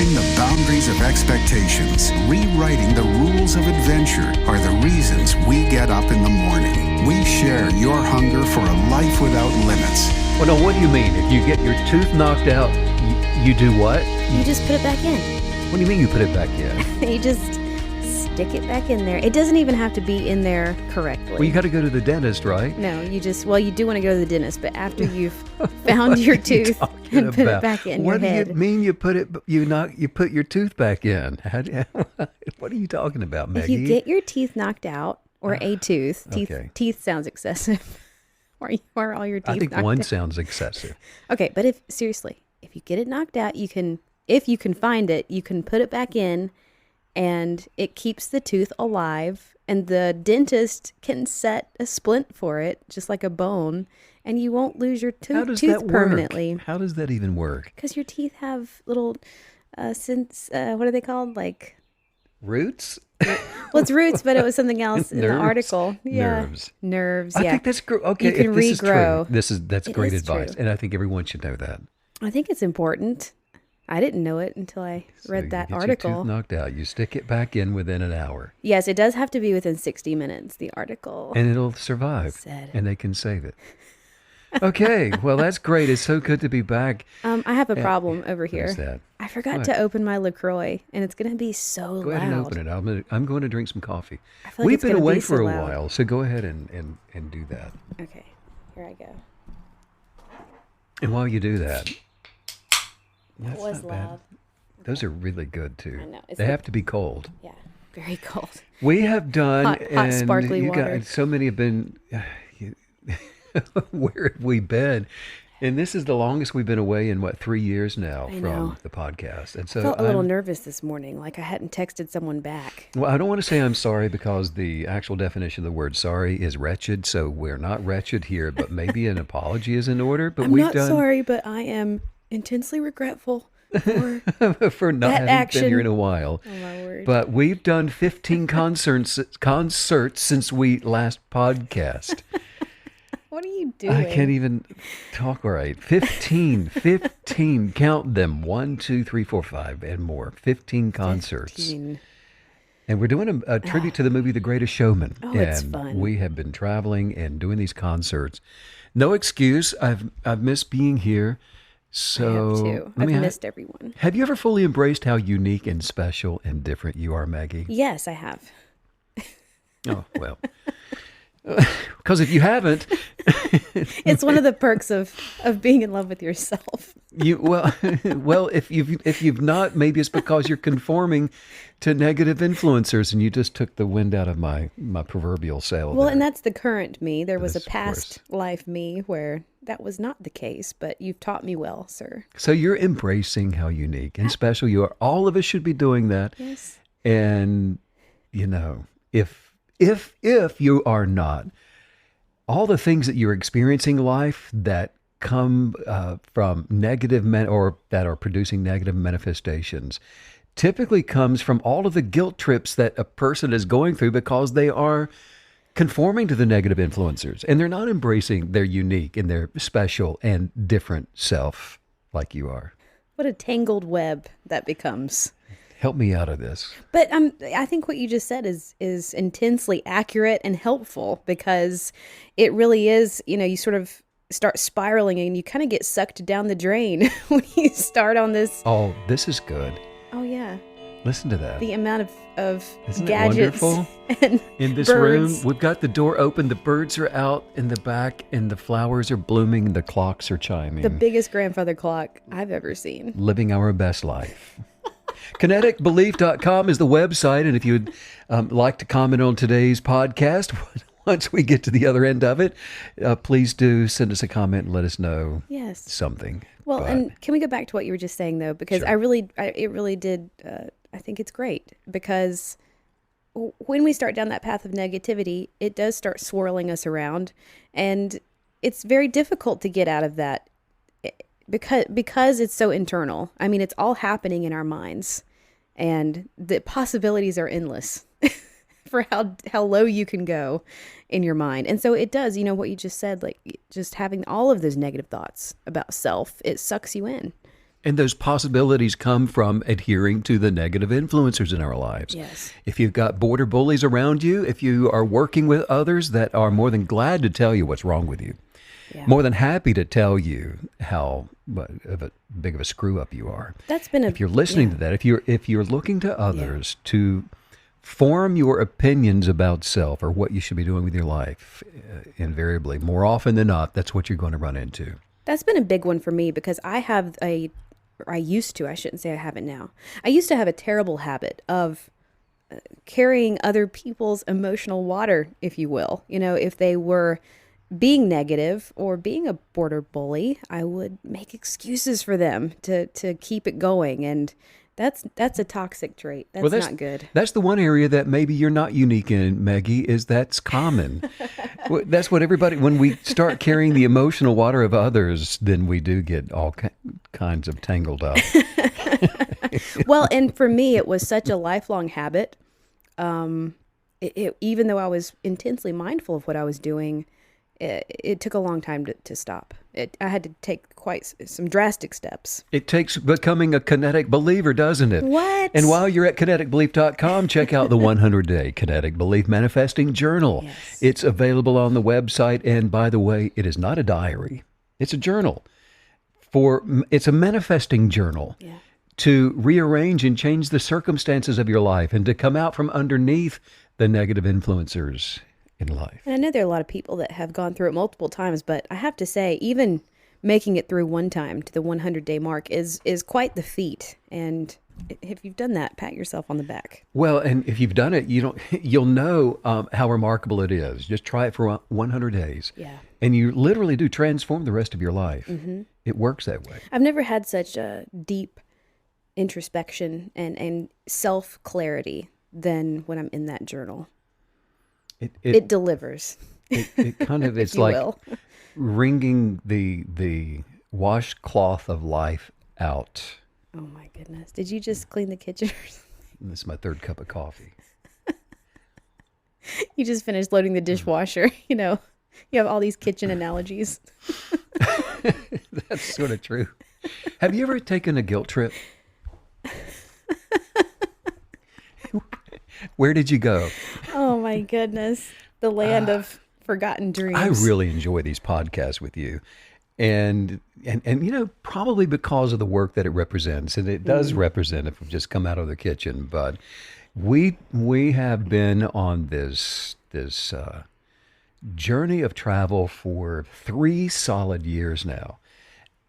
Pushing the boundaries of expectations, rewriting the rules of adventure are the reasons we get up in the morning. We share your hunger for a life without limits. Well, no, what do you mean? If you get your tooth knocked out, you do what? You just put it back in. What do you mean you put it back in? You just stick it back in there. It doesn't even have to be in there correctly. Well, you got to go to the dentist, right? No, you do want to go to the dentist, but after you've found your tooth and put it back in your head. What do you mean you put your tooth back in? What are you talking about, Maggie? If you get your teeth knocked out, or a tooth, teeth sounds excessive. Why are all your teeth knocked out? I think one sounds excessive. Okay, but if you get it knocked out, if you can find it, you can put it back in, and it keeps the tooth alive, and the dentist can set a splint for it, just like a bone, and you won't lose your tooth permanently. How does that even work? Because your teeth have little, what are they called? Like roots? Well, it's roots, but it was something else in the article. Yeah. Nerves. I think that's okay. You can regrow. That's great advice, and I think everyone should know that. I think it's important. I didn't know it until I read that article. Your tooth knocked out. You stick it back in within an hour. Yes, it does have to be within 60 minutes, the article. And it'll survive. And they can save it. Okay, well, that's great. It's so good to be back. I have a problem over here. What is that? I forgot to open my LaCroix, and it's going to be so loud. Go ahead and open it. I'm going to drink some coffee. I feel like We've been away be for so a loud. while, so go ahead and do that. Okay, here I go. And while you do that, That was loud. Those are really good, too. I know. They have to be cold. Yeah, very cold. We have done, hot sparkly water. So many have been, where have we been? And this is the longest we've been away in, 3 years now from the podcast. And so I felt a little nervous this morning, like I hadn't texted someone back. Well, I don't want to say I'm sorry because the actual definition of the word sorry is wretched. So we're not wretched here, but maybe an apology is in order. But I'm not sorry, but I am intensely regretful for not having action. been here in a while. Oh, my word. But we've done 15 concerts since we last podcast. What are you doing? I can't even talk right. 15, count them. 1, 2, 3, 4, 5, and more. 15 concerts. 15. And we're doing a tribute to the movie The Greatest Showman. Oh, and it's fun. We have been traveling and doing these concerts. No excuse. I've missed being here. So I have too. I've missed everyone. Have you ever fully embraced how unique and special and different you are, Maggie? Yes, I have. Oh, well. Because if you haven't, it's one of the perks of being in love with yourself. If you've not, maybe it's because you're conforming to negative influencers, and you just took the wind out of my proverbial sail. Well, there. and that's the current me. There was Yes, a past life me where that was not the case, but you've taught me well, sir. So you're embracing how unique and special you are. All of us should be doing that. Yes. And if you are not, all the things that you're experiencing in life that come from negative or that are producing negative manifestations typically comes from all of the guilt trips that a person is going through because they are conforming to the negative influencers and they're not embracing their unique and their special and different self like you are. What a tangled web that becomes. Help me out of this. But I think what you just said is intensely accurate and helpful because it really is, you sort of start spiraling and you kind of get sucked down the drain when you start on this. Oh, this is good. Oh, yeah. Listen to that. The amount of Isn't gadgets. It wonderful? And in this birds. room, we've got the door open, the birds are out in the back, and the flowers are blooming, and the clocks are chiming. The biggest grandfather clock I've ever seen. Living our best life. KineticBelief.com is the website, and if you'd like to comment on today's podcast, once we get to the other end of it, please do send us a comment and let us know something. Well, and can we go back to what you were just saying, though? Because Sure. it really did, I think it's great, because when we start down that path of negativity, it does start swirling us around, and it's very difficult to get out of that because it's so internal. I mean, it's all happening in our minds, and the possibilities are endless for how low you can go in your mind. And so it does, what you just said, like just having all of those negative thoughts about self, it sucks you in. And those possibilities come from adhering to the negative influencers in our lives. Yes. If you've got border bullies around you, if you are working with others that are more than glad to tell you what's wrong with you, Yeah. more than happy to tell you how big of a screw up you are. That's been If you're listening to that, if you're looking to others to form your opinions about self or what you should be doing with your life, invariably, more often than not, that's what you're going to run into. That's been a big one for me because I shouldn't say I have it now. I used to have a terrible habit of carrying other people's emotional water, if you will. If they were being negative or being a border bully, I would make excuses for them to keep it going. And that's a toxic trait. That's not good. That's the one area that maybe you're not unique in, Maggie, is that's common. That's what everybody, when we start carrying the emotional water of others, then we do get all kinds of tangled up. Well, and for me, it was such a lifelong habit. Even though I was intensely mindful of what I was doing, it took a long time to stop. I had to take quite some drastic steps. It takes becoming a kinetic believer, doesn't it? What? And while you're at kineticbelief.com, check out the 100-day Kinetic Belief Manifesting Journal. Yes. It's available on the website. And by the way, it is not a diary. It's a journal. It's a manifesting journal. Yeah. To rearrange and change the circumstances of your life and to come out from underneath the negative influencers in life. And I know there are a lot of people that have gone through it multiple times, but I have to say, even making it through one time to the 100-day mark is quite the feat. And if you've done that, pat yourself on the back. Well, and if you've done it, you'll know how remarkable it is. Just try it for 100 days. Yeah. And you literally do transform the rest of your life. Mm-hmm. It works that way. I've never had such a deep introspection and self-clarity than when I'm in that journal. It delivers. It kind of, it's like wringing the washcloth of life out. Oh my goodness. Did you just clean the kitchen? This is my third cup of coffee. You just finished loading the dishwasher. You have all these kitchen analogies. That's sort of true. Have you ever taken a guilt trip? Where did you go? Oh my goodness. The land of forgotten dreams. I really enjoy these podcasts with you. And probably because of the work that it represents, and it does represent if we've just come out of the kitchen, but we have been on this journey of travel for 3 solid years now.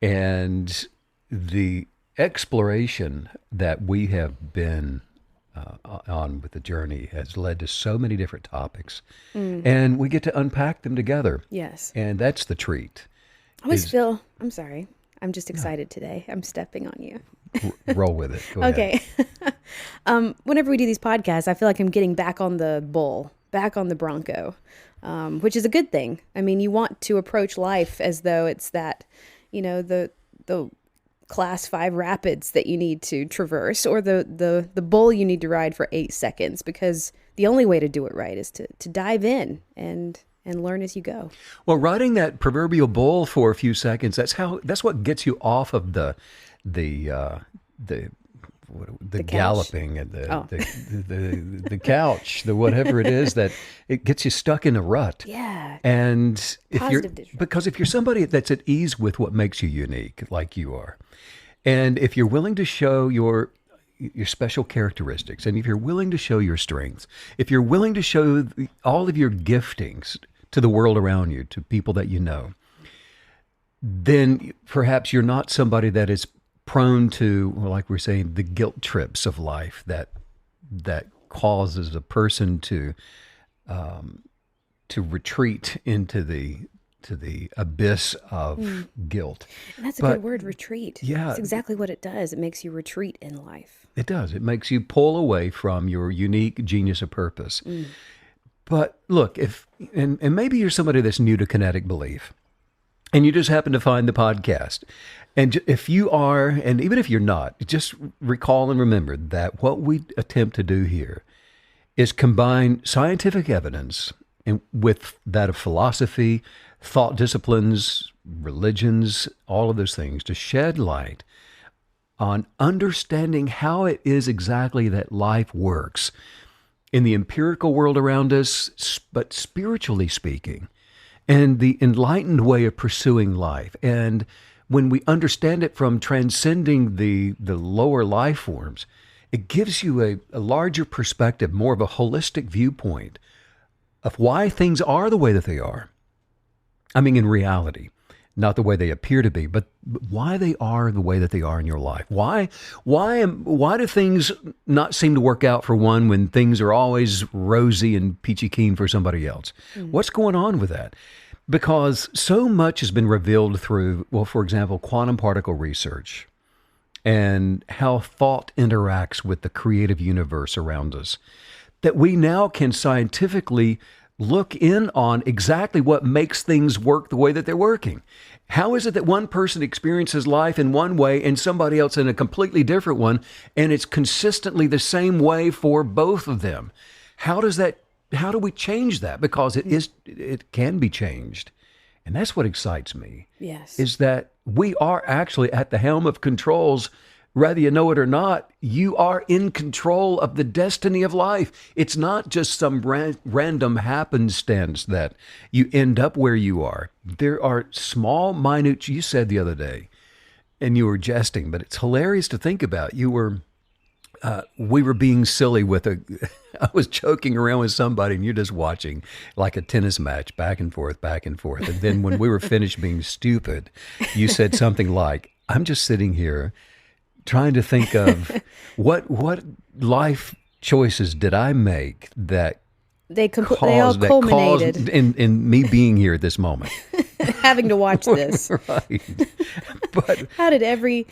And the exploration that we have been on with the journey has led to so many different topics. And we get to unpack them together. Yes. And that's the treat. I'm sorry. I'm just excited today. I'm stepping on you. Roll with it. Go Okay. Whenever we do these podcasts, I feel like I'm getting back on the bull, back on the bronco, which is a good thing. I mean, you want to approach life as though it's that, the class 5 rapids that you need to traverse, or the bull you need to ride for 8 seconds, because the only way to do it right is to dive in and learn as you go. Well, riding that proverbial bull for a few seconds, that's what gets you off of the galloping and the couch, the whatever it is, that it gets you stuck in a rut. Yeah. And if you're somebody that's at ease with what makes you unique, like you are, and if you're willing to show your special characteristics, and if you're willing to show your strengths, if you're willing to show all of your giftings to the world around you, to people that you know, then perhaps you're not somebody that is prone to, like we're saying, the guilt trips of life that causes a person to retreat into the abyss of guilt. And that's a good word, retreat. Yeah. That's exactly what it does. It makes you retreat in life. It does. It makes you pull away from your unique genius of purpose. But look, and maybe you're somebody that's new to kinetic belief, and you just happen to find the podcast. And if you are, and even if you're not, just recall and remember that what we attempt to do here is combine scientific evidence with that of philosophy, thought disciplines, religions, all of those things, to shed light on understanding how it is exactly that life works in the empirical world around us, but spiritually speaking, and the enlightened way of pursuing life. And when we understand it from transcending the lower life forms, it gives you a larger perspective, more of a holistic viewpoint of why things are the way that they are. I mean, in reality, not the way they appear to be, but why they are the way that they are in your life. Why do things not seem to work out for one when things are always rosy and peachy keen for somebody else? What's going on with that? Because so much has been revealed through, well, for example, quantum particle research and how thought interacts with the creative universe around us, that we now can scientifically look in on exactly what makes things work the way that they're working. How is it that one person experiences life in one way and somebody else in a completely different one, and it's consistently the same way for both of them? How do we change that? Because it can be changed. And that's what excites me. Yes. Is that we are actually at the helm of controls. Whether you know it or not, you are in control of the destiny of life. It's not just some random happenstance that you end up where you are. There are small, minute, you said the other day, and you were jesting, but it's hilarious to think about. We were being silly I was joking around with somebody and you're just watching like a tennis match, back and forth, back and forth. And then when we were finished being stupid, you said something like, I'm just sitting here trying to think of what life choices did I make that they all culminated in me being here at this moment. Having to watch this. Right. But how did every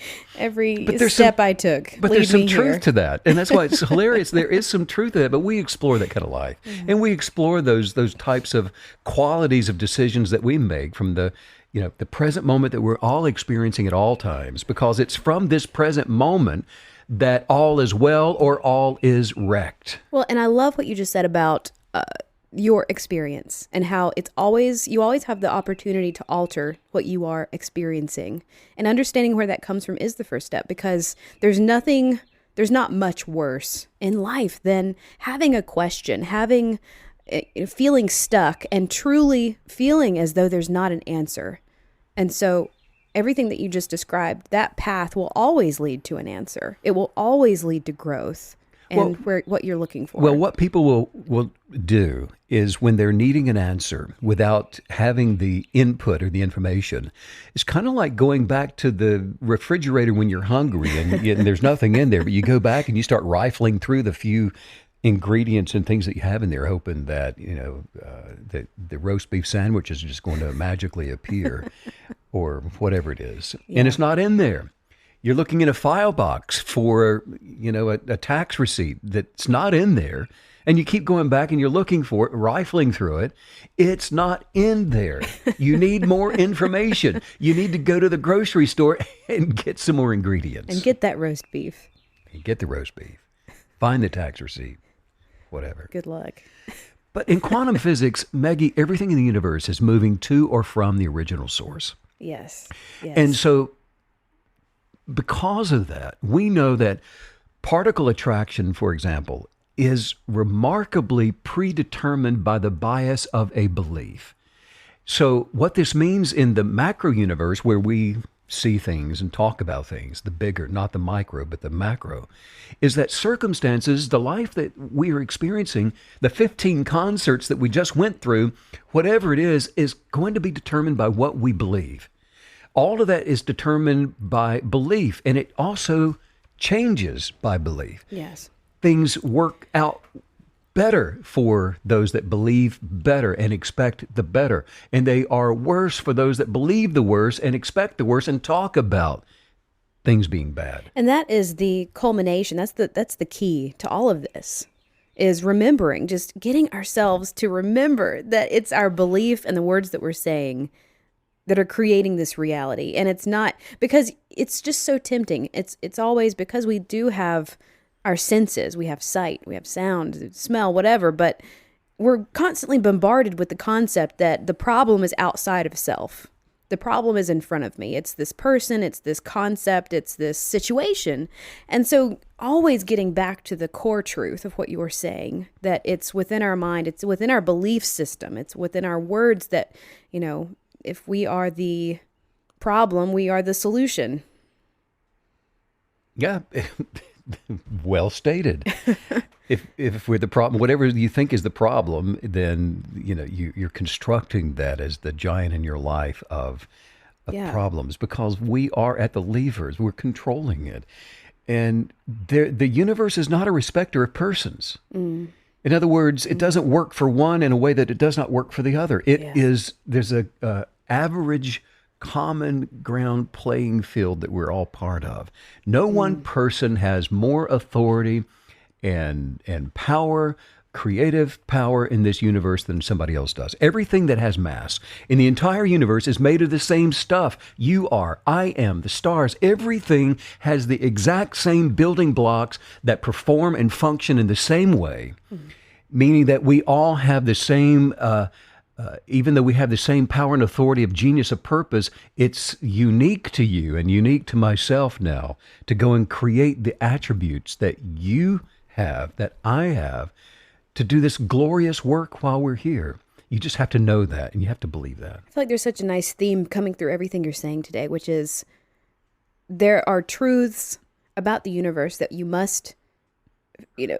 step I took but lead there's some me truth here? to that. And that's why it's hilarious. There is some truth to that, but we explore that kind of life. Mm-hmm. And we explore those types of qualities of decisions that we make from the present moment that we're all experiencing at all times, because it's from this present moment that all is well or all is wrecked. Well, and I love what you just said about your experience and how you always have the opportunity to alter what you are experiencing, and understanding where that comes from is the first step, because there's not much worse in life than having a question, feeling stuck and truly feeling as though there's not an answer. And so everything that you just described, that path will always lead to an answer. It will always lead to growth and what you're looking for. Well, what people will do is, when they're needing an answer without having the input or the information, it's kind of like going back to the refrigerator when you're hungry and there's nothing in there, but you go back and you start rifling through the few ingredients and things that you have in there, hoping that the roast beef sandwich is just going to magically appear or whatever it is. Yeah. And it's not in there. You're looking in a file box for a tax receipt that's not in there, and you keep going back and you're looking for it, rifling through it. It's not in there. You need more information. You need to go to the grocery store and get some more ingredients. And get that roast beef. Get the roast beef. Find the tax receipt. Whatever. Good luck. But in quantum physics, Maggie, everything in the universe is moving to or from the original source. Yes. And so because of that, we know that particle attraction, for example, is remarkably predetermined by the bias of a belief. So what this means in the macro universe, where we see things and talk about things, the bigger, not the micro, but the macro, is that circumstances, the life that we are experiencing, the 15 concerts that we just went through, whatever it is going to be determined by what we believe. All of that is determined by belief, and it also changes by belief. Yes. Things work out better for those that believe better and expect the better, and they are worse for those that believe the worse and expect the worse and talk about things being bad. And that is the culmination. That's the key to all of this, is remembering, just getting ourselves to remember that it's our belief and the words that we're saying that are creating this reality. And it's not because it's just so tempting. It's always because we do have our senses. We have sight, we have sound, smell, whatever, but we're constantly bombarded with the concept that the problem is outside of self. The problem is in front of me. It's this person, it's this concept, it's this situation. And so always getting back to the core truth of what you were saying, that it's within our mind, it's within our belief system, it's within our words that, if we are the problem, we are the solution. Yeah, well stated. If we're the problem, whatever you think is the problem, then you're constructing that as the giant in your life of problems, because we are at the levers, we're controlling it, and the universe is not a respecter of persons. In other words, it doesn't work for one in a way that it does not work for the other. There's a average common ground playing field that we're all part of. No one person has more authority and power, creative power in this universe than somebody else does. Everything that has mass in the entire universe is made of the same stuff. You are, I am, the stars, everything has the exact same building blocks that perform and function in the same way, meaning that we all have the same even though we have the same power and authority of genius of purpose, it's unique to you and unique to myself now to go and create the attributes that you have, that I have, to do this glorious work while we're here. You just have to know that, and you have to believe that. I feel like there's such a nice theme coming through everything you're saying today, which is there are truths about the universe that you must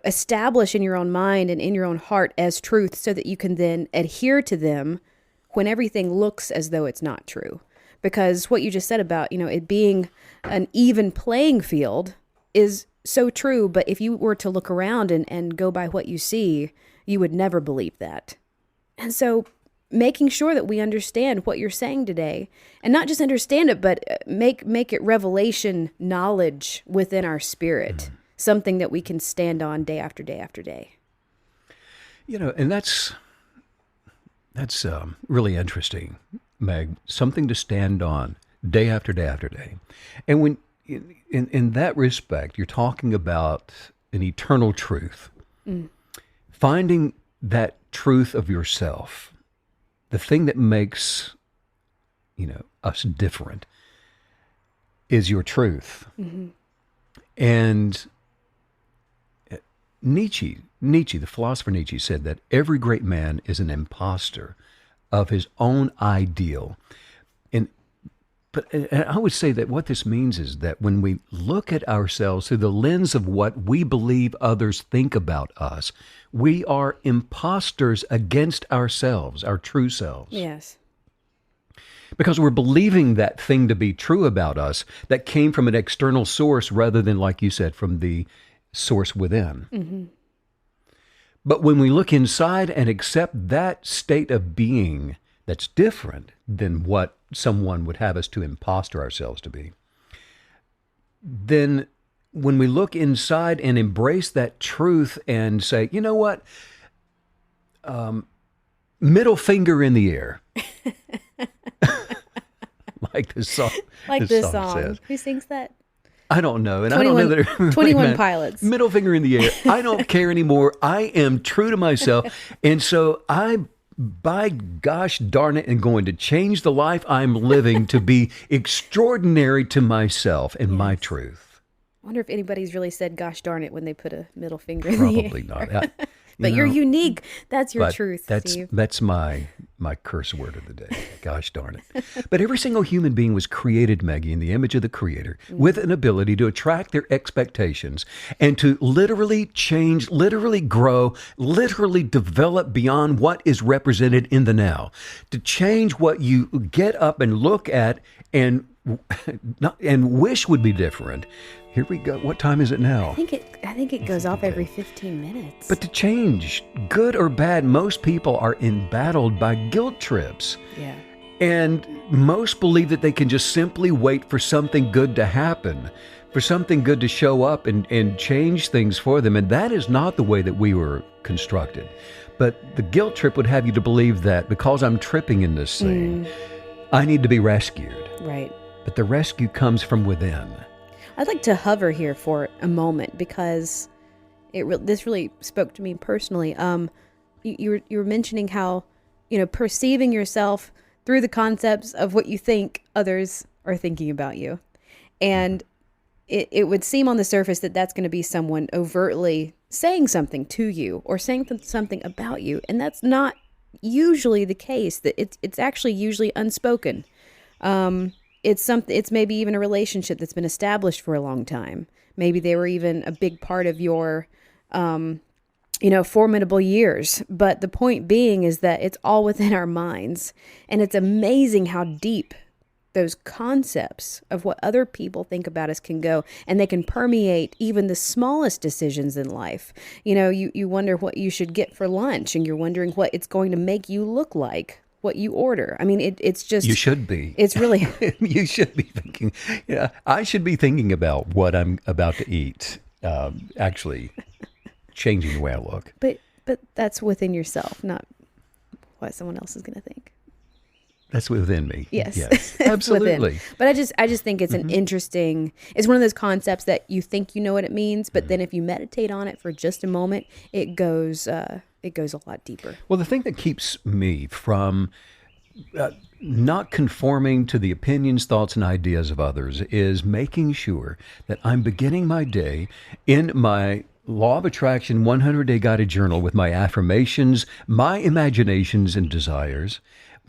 establish in your own mind and in your own heart as truth, so that you can then adhere to them when everything looks as though it's not true. Because what you just said about, it being an even playing field is so true. But if you were to look around and go by what you see, you would never believe that. And so making sure that we understand what you're saying today, and not just understand it, but make it revelation knowledge within our spirit. Something that we can stand on day after day after day. And that's really interesting, Meg. Something to stand on day after day after day. And when in that respect, you're talking about an eternal truth. Finding that truth of yourself, the thing that makes us different, is your truth. And Nietzsche, the philosopher Nietzsche, said that every great man is an imposter of his own ideal. But I would say that what this means is that when we look at ourselves through the lens of what we believe others think about us, we are imposters against ourselves, our true selves. Yes. Because we're believing that thing to be true about us that came from an external source rather than, like you said, from the source within. But when we look inside and accept that state of being that's different than what someone would have us to imposter ourselves to be, then when we look inside and embrace that truth and say, you know what, middle finger in the air. Like this song. This song says. Who sings that? I don't know. And 21, I don't know that 21 Pilots. Middle finger in the air. I don't care anymore. I am true to myself. And so by gosh darn it, am going to change the life I'm living to be extraordinary to myself and my truth. I wonder if anybody's really said gosh darn it when they put a middle finger in the air. Probably not. But you're unique. That's your truth, Steve. That's my curse word of the day. Gosh darn it. But every single human being was created, Maggie, in the image of the Creator, with an ability to attract their expectations and to literally change, literally grow, literally develop beyond what is represented in the now. To change what you get up and look at and wish would be different. Here we go. What time is it now? I think it goes off every 15 minutes. But to change, good or bad, most people are embattled by guilt trips. Yeah. And most believe that they can just simply wait for something good to happen, for something good to show up and change things for them. And that is not the way that we were constructed. But the guilt trip would have you to believe that because I'm tripping in this thing, I need to be rescued. Right. But the rescue comes from within. I'd like to hover here for a moment because this really spoke to me personally. You were mentioning how, perceiving yourself through the concepts of what you think others are thinking about you. And it would seem on the surface that that's going to be someone overtly saying something to you or saying something about you. And that's not usually the case. That it's actually usually unspoken. It's maybe even a relationship that's been established for a long time. Maybe they were even a big part of your, formidable years. But the point being is that it's all within our minds. And it's amazing how deep those concepts of what other people think about us can go, and they can permeate even the smallest decisions in life. You wonder what you should get for lunch, and you're wondering what it's going to make you look like, what you order. I mean, it's just... You should be. It's really... You should be thinking, I should be thinking about what I'm about to eat, actually changing the way I look. But that's within yourself, not what someone else is going to think. That's within me. Yes. Absolutely. But I just think it's an interesting, it's one of those concepts that you think you know what it means, but then if you meditate on it for just a moment, it goes a lot deeper. Well, the thing that keeps me from not conforming to the opinions, thoughts, and ideas of others is making sure that I'm beginning my day in my Law of Attraction 100-day guided journal with my affirmations, my imaginations and desires,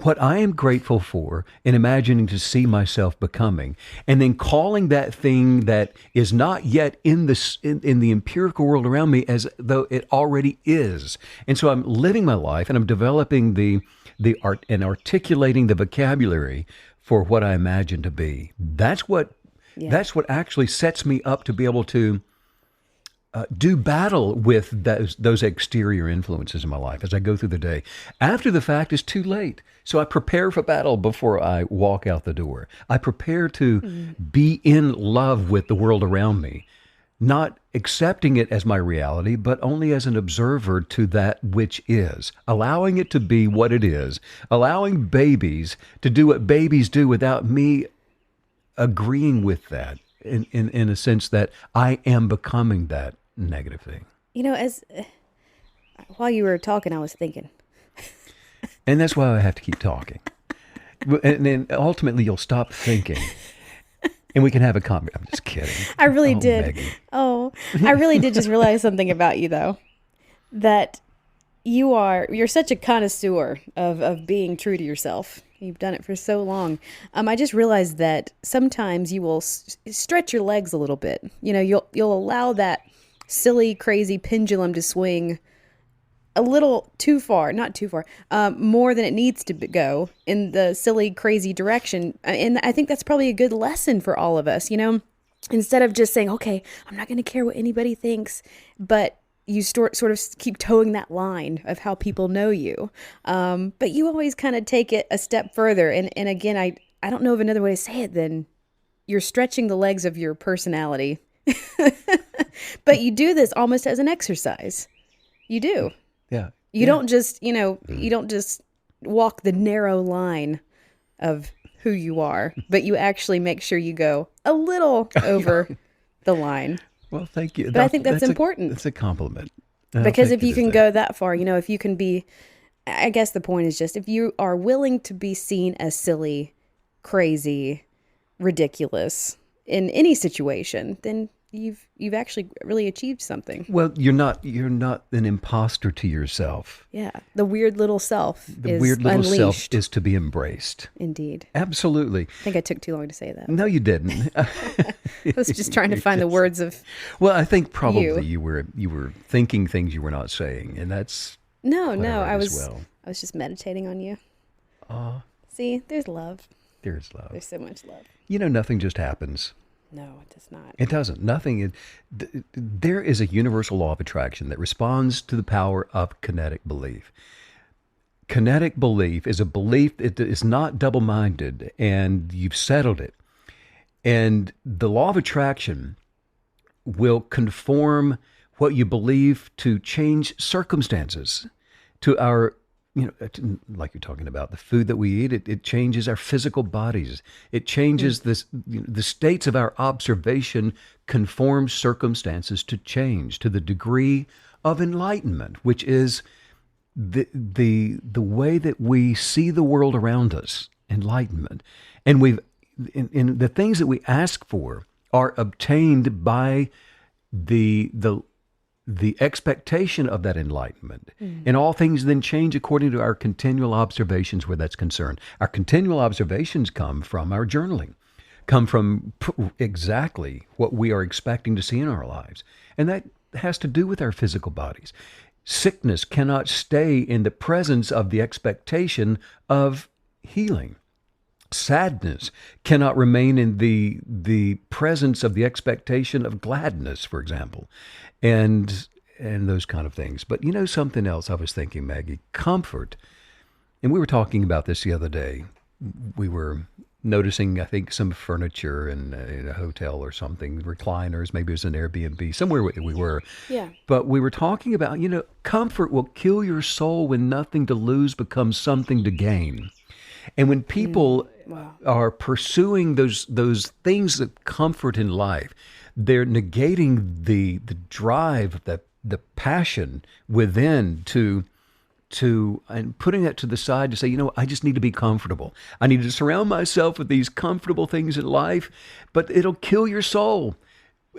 what I am grateful for, and imagining to see myself becoming, and then calling that thing that is not yet in the empirical world around me as though it already is. And so I'm living my life, and I'm developing the art and articulating the vocabulary for what I imagine to be. That's what actually sets me up to be able to do battle with those exterior influences in my life as I go through the day. After the fact, it's too late. So I prepare for battle before I walk out the door. I prepare to be in love with the world around me, not accepting it as my reality, but only as an observer to that which is, allowing it to be what it is, allowing babies to do what babies do without me agreeing with that in a sense that I am becoming that negative thing. As while you were talking, I was thinking. And that's why I have to keep talking. And then ultimately you'll stop thinking and we can have a conversation. I'm just kidding. I really did. Megan. I really did just realize something about you, though, that you're such a connoisseur of being true to yourself. You've done it for so long. I just realized that sometimes you will stretch your legs a little bit. You'll allow that silly, crazy pendulum to swing a little too far, not too far, more than it needs to go in the silly, crazy direction. And I think that's probably a good lesson for all of us, instead of just saying, okay, I'm not going to care what anybody thinks, but you sort of keep towing that line of how people know you. But you always kind of take it a step further. And again, I don't know of another way to say it than you're stretching the legs of your personality. But you do this almost as an exercise. You do. Yeah. You don't just, walk the narrow line of who you are, but you actually make sure you go a little over the line. Well, thank you. But I think that's important. That's a compliment. Because if you can go that far, if you can be, I guess the point is just, if you are willing to be seen as silly, crazy, ridiculous in any situation, then you've actually really achieved something. Well, you're not an imposter to yourself. Yeah. The weird little self The is weird little unleashed. self is to be embraced. Indeed. Absolutely. I think I took too long to say that. No, you didn't. I was just trying to find the words of Well, I think probably you were thinking things you were not saying, and that's No, clever I as was well. just meditating on you. See, there's love. There's love. There's so much love. Nothing just happens. No, it does not. It doesn't. Nothing. There is a universal law of attraction that responds to the power of kinetic belief. Kinetic belief is a belief that is not double-minded, and you've settled it. And the law of attraction will conform what you believe to change circumstances, to our, like you're talking about, the food that we eat, it changes our physical bodies. It changes the states of our observation, conforms circumstances to change to the degree of enlightenment, which is the way that we see the world around us, enlightenment, and in the things that we ask for are obtained by the expectation of that enlightenment. And all things then change according to our continual observations where that's concerned. Our continual observations come from our journaling, come from exactly what we are expecting to see in our lives. And that has to do with our physical bodies. Sickness cannot stay in the presence of the expectation of healing. Sadness cannot remain in the presence of the expectation of gladness, for example, and those kind of things. But you know something else I was thinking, Maggie? Comfort. And we were talking about this the other day. We were noticing, I think, some furniture in a hotel or something, recliners, maybe it was an Airbnb, somewhere we were. Yeah. But we were talking about, comfort will kill your soul when nothing to lose becomes something to gain. And when people are pursuing those things that comfort in life, they're negating the drive, the passion within to and putting that to the side to say, I just need to be comfortable. I need to surround myself with these comfortable things in life, but it'll kill your soul,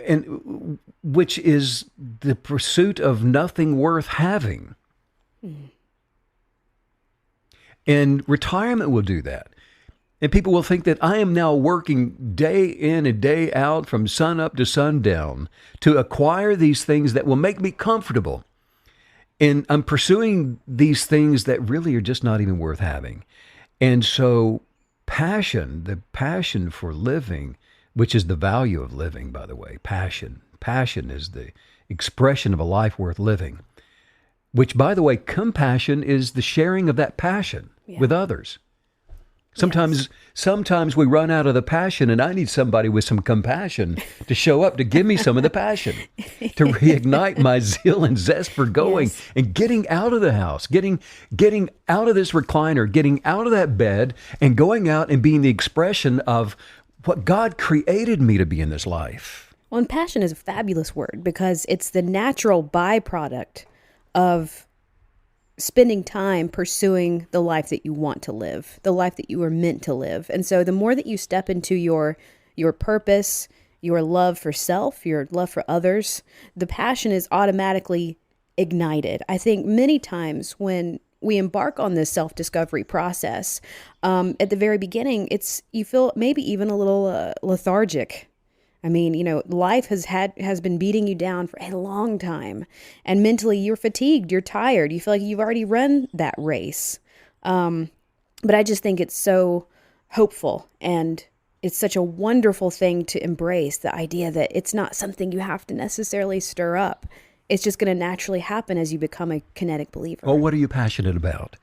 and which is the pursuit of nothing worth having. And retirement will do that. And people will think that I am now working day in and day out from sun up to sundown to acquire these things that will make me comfortable. And I'm pursuing these things that really are just not even worth having. And so the passion for living, which is the value of living, by the way, passion is the expression of a life worth living, which, by the way, compassion is the sharing of that passion with others. Sometimes we run out of the passion, and I need somebody with some compassion to show up to give me some of the passion, to reignite my zeal and zest for going and getting out of the house, getting out of this recliner, getting out of that bed, and going out and being the expression of what God created me to be in this life. Well, and passion is a fabulous word because it's the natural byproduct of spending time pursuing the life that you want to live, the life that you were meant to live. And so the more that you step into your purpose, your love for self, your love for others, the passion is automatically ignited. I think many times when we embark on this self-discovery process, at the very beginning, you feel maybe even a little lethargic. I mean, life has been beating you down for a long time, and mentally you're fatigued, you're tired, you feel like you've already run that race. But I just think it's so hopeful, and it's such a wonderful thing to embrace, the idea that it's not something you have to necessarily stir up. It's just going to naturally happen as you become a kinetic believer. Well, what are you passionate about?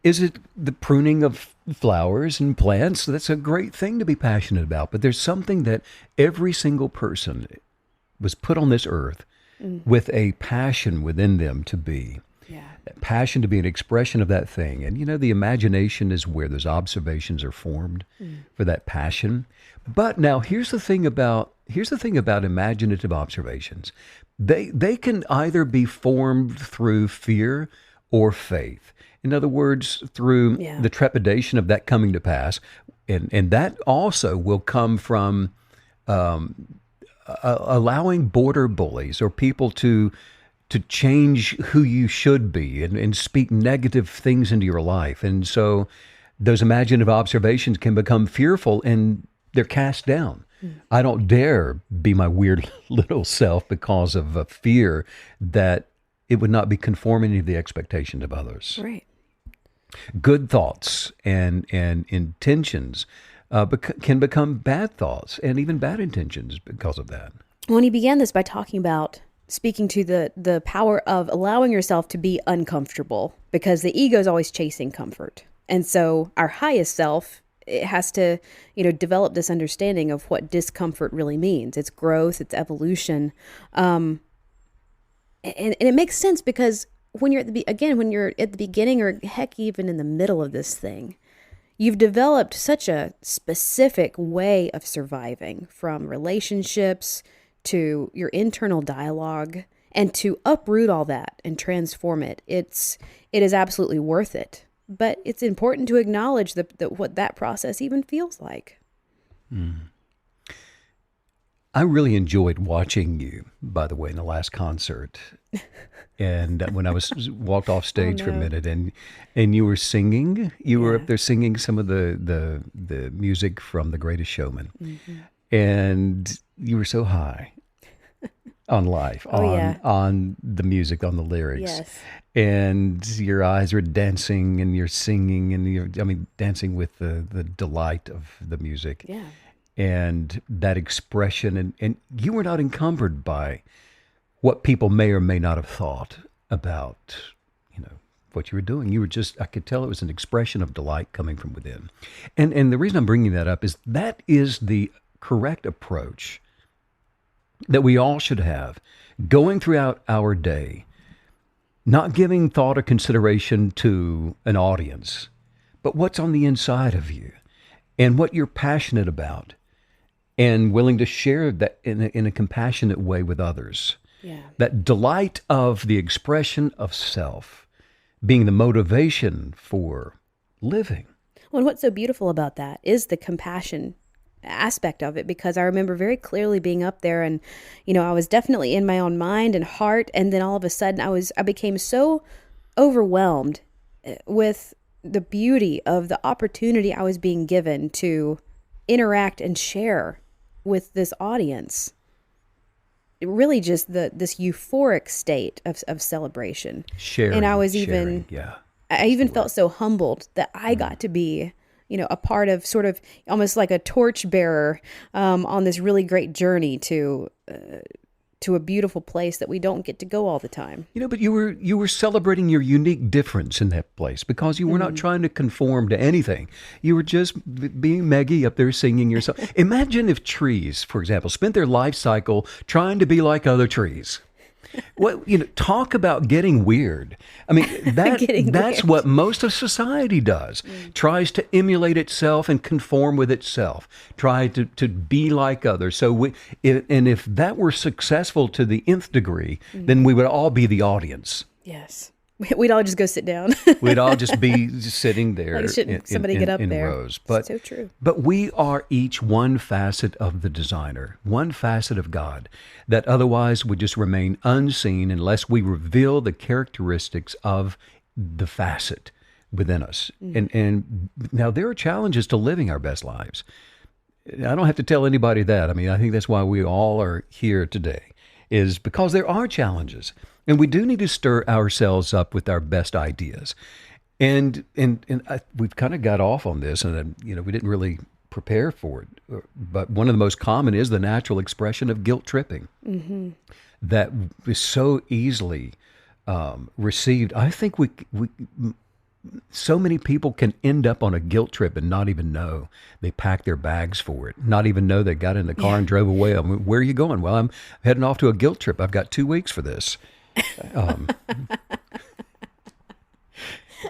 Is it the pruning of flowers and plants? That's a great thing to be passionate about. But there's something that every single person was put on this earth with a passion within them to be. Yeah. That passion to be an expression of that thing. And the imagination is where those observations are formed for that passion. But now here's the thing about imaginative observations. They can either be formed through fear or faith. In other words, through the trepidation of that coming to pass. And that also will come from allowing border bullies or people to change who you should be and speak negative things into your life. And so those imaginative observations can become fearful and they're cast down. I don't dare be my weird little self because of a fear that it would not be conforming to the expectations of others. Right. Good thoughts and intentions can become bad thoughts and even bad intentions because of that. Well, he began this by talking about speaking to the power of allowing yourself to be uncomfortable, because the ego is always chasing comfort. And so our highest self, it has to, develop this understanding of what discomfort really means. It's growth, it's evolution. And it makes sense because when you're at the beginning, or heck, even in the middle of this thing, you've developed such a specific way of surviving, from relationships to your internal dialogue, and to uproot all that and transform it. It's it is absolutely worth it. But it's important to acknowledge what that process even feels like. I really enjoyed watching you, by the way, in the last concert. And when I walked off stage for a minute, and you were singing, you were up there singing some of the music from The Greatest Showman, and you were so high on life, on the music, on the lyrics, and your eyes were dancing, and you're singing, and dancing with the delight of the music, and that expression, and you were not encumbered by what people may or may not have thought about, what you were doing. You were just, I could tell it was an expression of delight coming from within. And the reason I'm bringing that up is that is the correct approach that we all should have going throughout our day, not giving thought or consideration to an audience, but what's on the inside of you and what you're passionate about and willing to share that in a compassionate way with others. Yeah. That delight of the expression of self being the motivation for living. Well, and what's so beautiful about that is the compassion aspect of it, because I remember very clearly being up there and, I was definitely in my own mind and heart. And then all of a sudden I became so overwhelmed with the beauty of the opportunity I was being given to interact and share with this audience. Really just this euphoric state of celebration. Sharing. And I was I even felt so humbled that I got to be, a part of sort of almost like a torchbearer on this really great journey to a beautiful place that we don't get to go all the time. But you were celebrating your unique difference in that place because you were not trying to conform to anything. You were just being Maggie up there singing yourself. Imagine if trees, for example, spent their life cycle trying to be like other trees. Talk about getting weird. That's weird. what most of society does. Tries to emulate itself and conform with itself. Try to be like others. So if that were successful to the nth degree, then we would all be the audience. Yes. We'd all just go sit down. We'd all just be sitting there. Like, shouldn't somebody get up in there? rows. But, so true. But we are each one facet of the designer, one facet of God that otherwise would just remain unseen unless we reveal the characteristics of the facet within us. And now there are challenges to living our best lives. I don't have to tell anybody that. I think that's why we all are here today, is because there are challenges. And we do need to stir ourselves up with our best ideas. And we've kind of got off on this, and we didn't really prepare for it. But one of the most common is the natural expression of guilt tripping that is so easily received. I think we so many people can end up on a guilt trip and not even know. They pack their bags for it, not even know they got in the car and drove away. Where are you going? Well, I'm heading off to a guilt trip. I've got 2 weeks for this.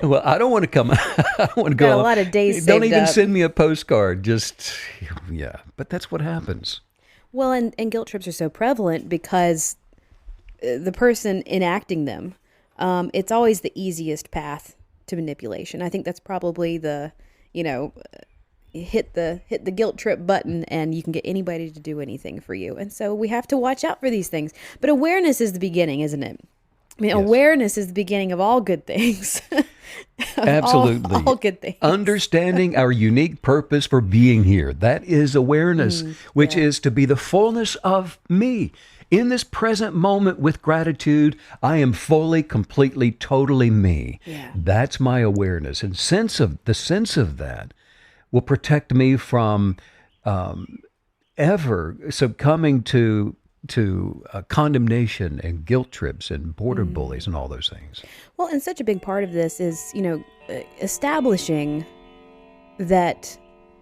Well, I don't want to come. I don't want to go. Got a lot of days. Don't even up. Send me a postcard. Just but that's what happens. Well, and guilt trips are so prevalent because the person enacting them, it's always the easiest path to manipulation. I think that's probably the hit the guilt trip button and you can get anybody to do anything for you. And so we have to watch out for these things. But awareness is the beginning, isn't it? Yes. Awareness is the beginning of all good things. Absolutely. all good things. Understanding our unique purpose for being here. That is awareness, which is to be the fullness of me. In this present moment with gratitude, I am fully, completely, totally me. Yeah. That's my awareness. And the sense of that will protect me from ever succumbing to condemnation and guilt trips and border bullies and all those things. Well, and such a big part of this is, establishing that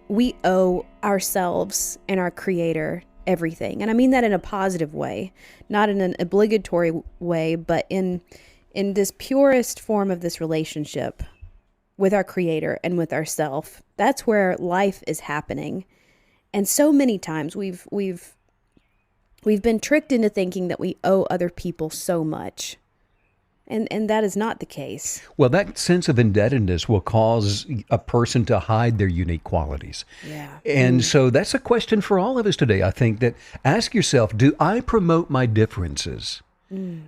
we owe ourselves and our Creator everything. And I mean that in a positive way, not in an obligatory way, but in this purest form of this relationship with our Creator and with ourself. That's where life is happening. And so many times we've been tricked into thinking that we owe other people so much. And that is not the case. Well, that sense of indebtedness will cause a person to hide their unique qualities. Yeah. And so that's a question for all of us today. I think that ask yourself, do I promote my differences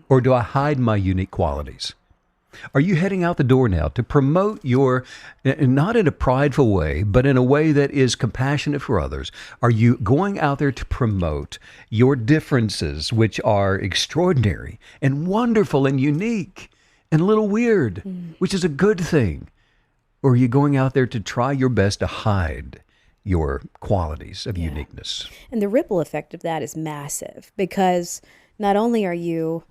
or do I hide my unique qualities? Are you heading out the door now to promote your, not in a prideful way, but in a way that is compassionate for others? Are you going out there to promote your differences, which are extraordinary and wonderful and unique and a little weird, which is a good thing? Or are you going out there to try your best to hide your qualities of uniqueness? And the ripple effect of that is massive, because not only are you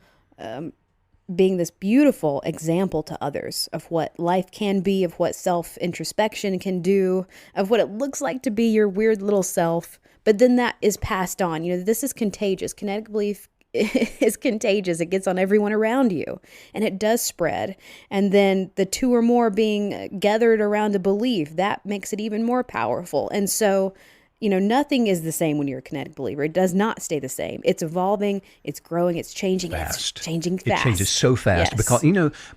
being this beautiful example to others of what life can be, of what self-introspection can do, of what it looks like to be your weird little self, but then that is passed on. This is contagious. Kinetic belief is contagious. It gets on everyone around you, and it does spread. And then the two or more being gathered around a belief, that makes it even more powerful. And so nothing is the same when you're a kinetic believer. It does not stay the same. It's evolving, it's growing, it's changing, it's changing fast. It changes so fast because,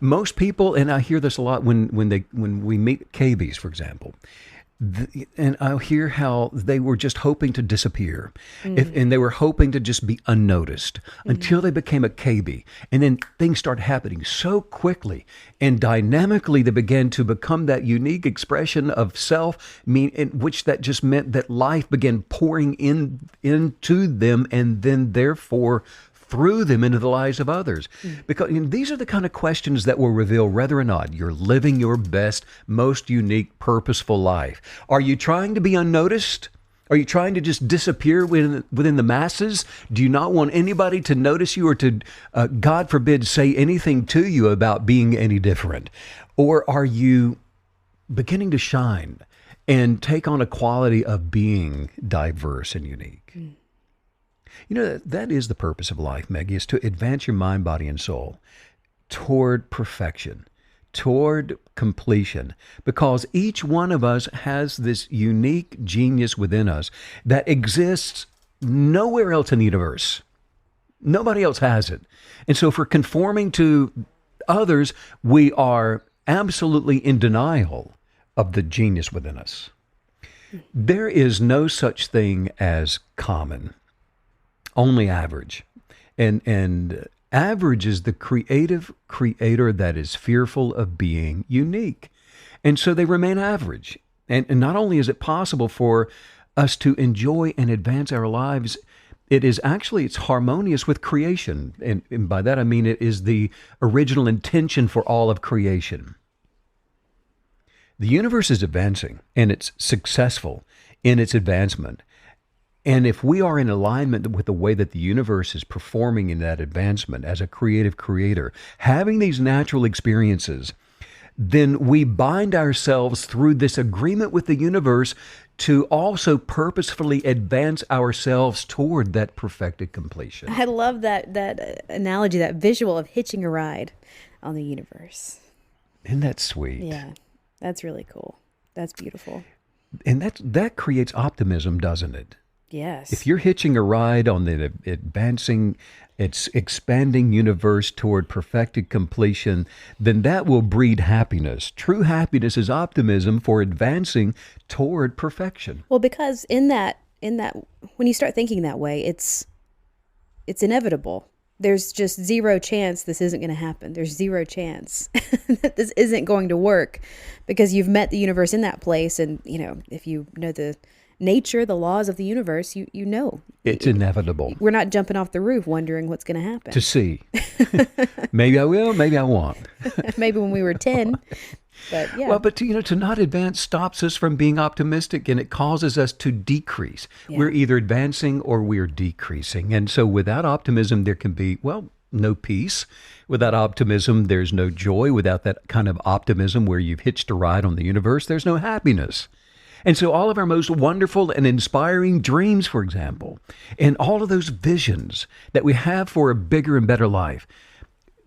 most people, and I hear this a lot when we meet KBs, for example, and I'll hear how they were just hoping to disappear. And they were hoping to just be unnoticed until they became a KB. And then things started happening so quickly and dynamically. They began to become that unique expression of self, which that just meant that life began pouring into them, and then therefore through them into the lives of others. Because these are the kind of questions that will reveal whether or not you're living your best, most unique, purposeful life. Are you trying to be unnoticed? Are you trying to just disappear within the masses? Do you not want anybody to notice you or to, God forbid, say anything to you about being any different? Or are you beginning to shine and take on a quality of being diverse and unique? That is the purpose of life, Maggie, is to advance your mind, body, and soul toward perfection, toward completion, because each one of us has this unique genius within us that exists nowhere else in the universe. Nobody else has it. And so if we're conforming to others, we are absolutely in denial of the genius within us. There is no such thing as common. Only average. And average is the creative creator that is fearful of being unique. And so they remain average. And not only is it possible for us to enjoy and advance our lives, it's harmonious with creation. And by that I mean it is the original intention for all of creation. The universe is advancing, and it's successful in its advancement. And if we are in alignment with the way that the universe is performing in that advancement as a creative creator, having these natural experiences, then we bind ourselves through this agreement with the universe to also purposefully advance ourselves toward that perfected completion. I love that analogy, that visual of hitching a ride on the universe. Isn't that sweet? Yeah, that's really cool. That's beautiful. And that creates optimism, doesn't it? Yes. If you're hitching a ride on the advancing, its expanding universe toward perfected completion, then that will breed happiness. True happiness is optimism for advancing toward perfection. Well, because in that, when you start thinking that way, it's inevitable. There's just zero chance this isn't going to happen. There's zero chance that this isn't going to work, because you've met the universe in that place. And, if you know the nature, the laws of the universe, you know. It's inevitable. We're not jumping off the roof wondering what's going to happen. To see. Maybe I will, maybe I won't. Maybe when we were 10. But yeah. Well, but to not advance stops us from being optimistic, and it causes us to decrease. Yeah. We're either advancing or we're decreasing. And so without optimism, there can be, no peace. Without optimism, there's no joy. Without that kind of optimism where you've hitched a ride on the universe, there's no happiness. And so all of our most wonderful and inspiring dreams, for example, and all of those visions that we have for a bigger and better life,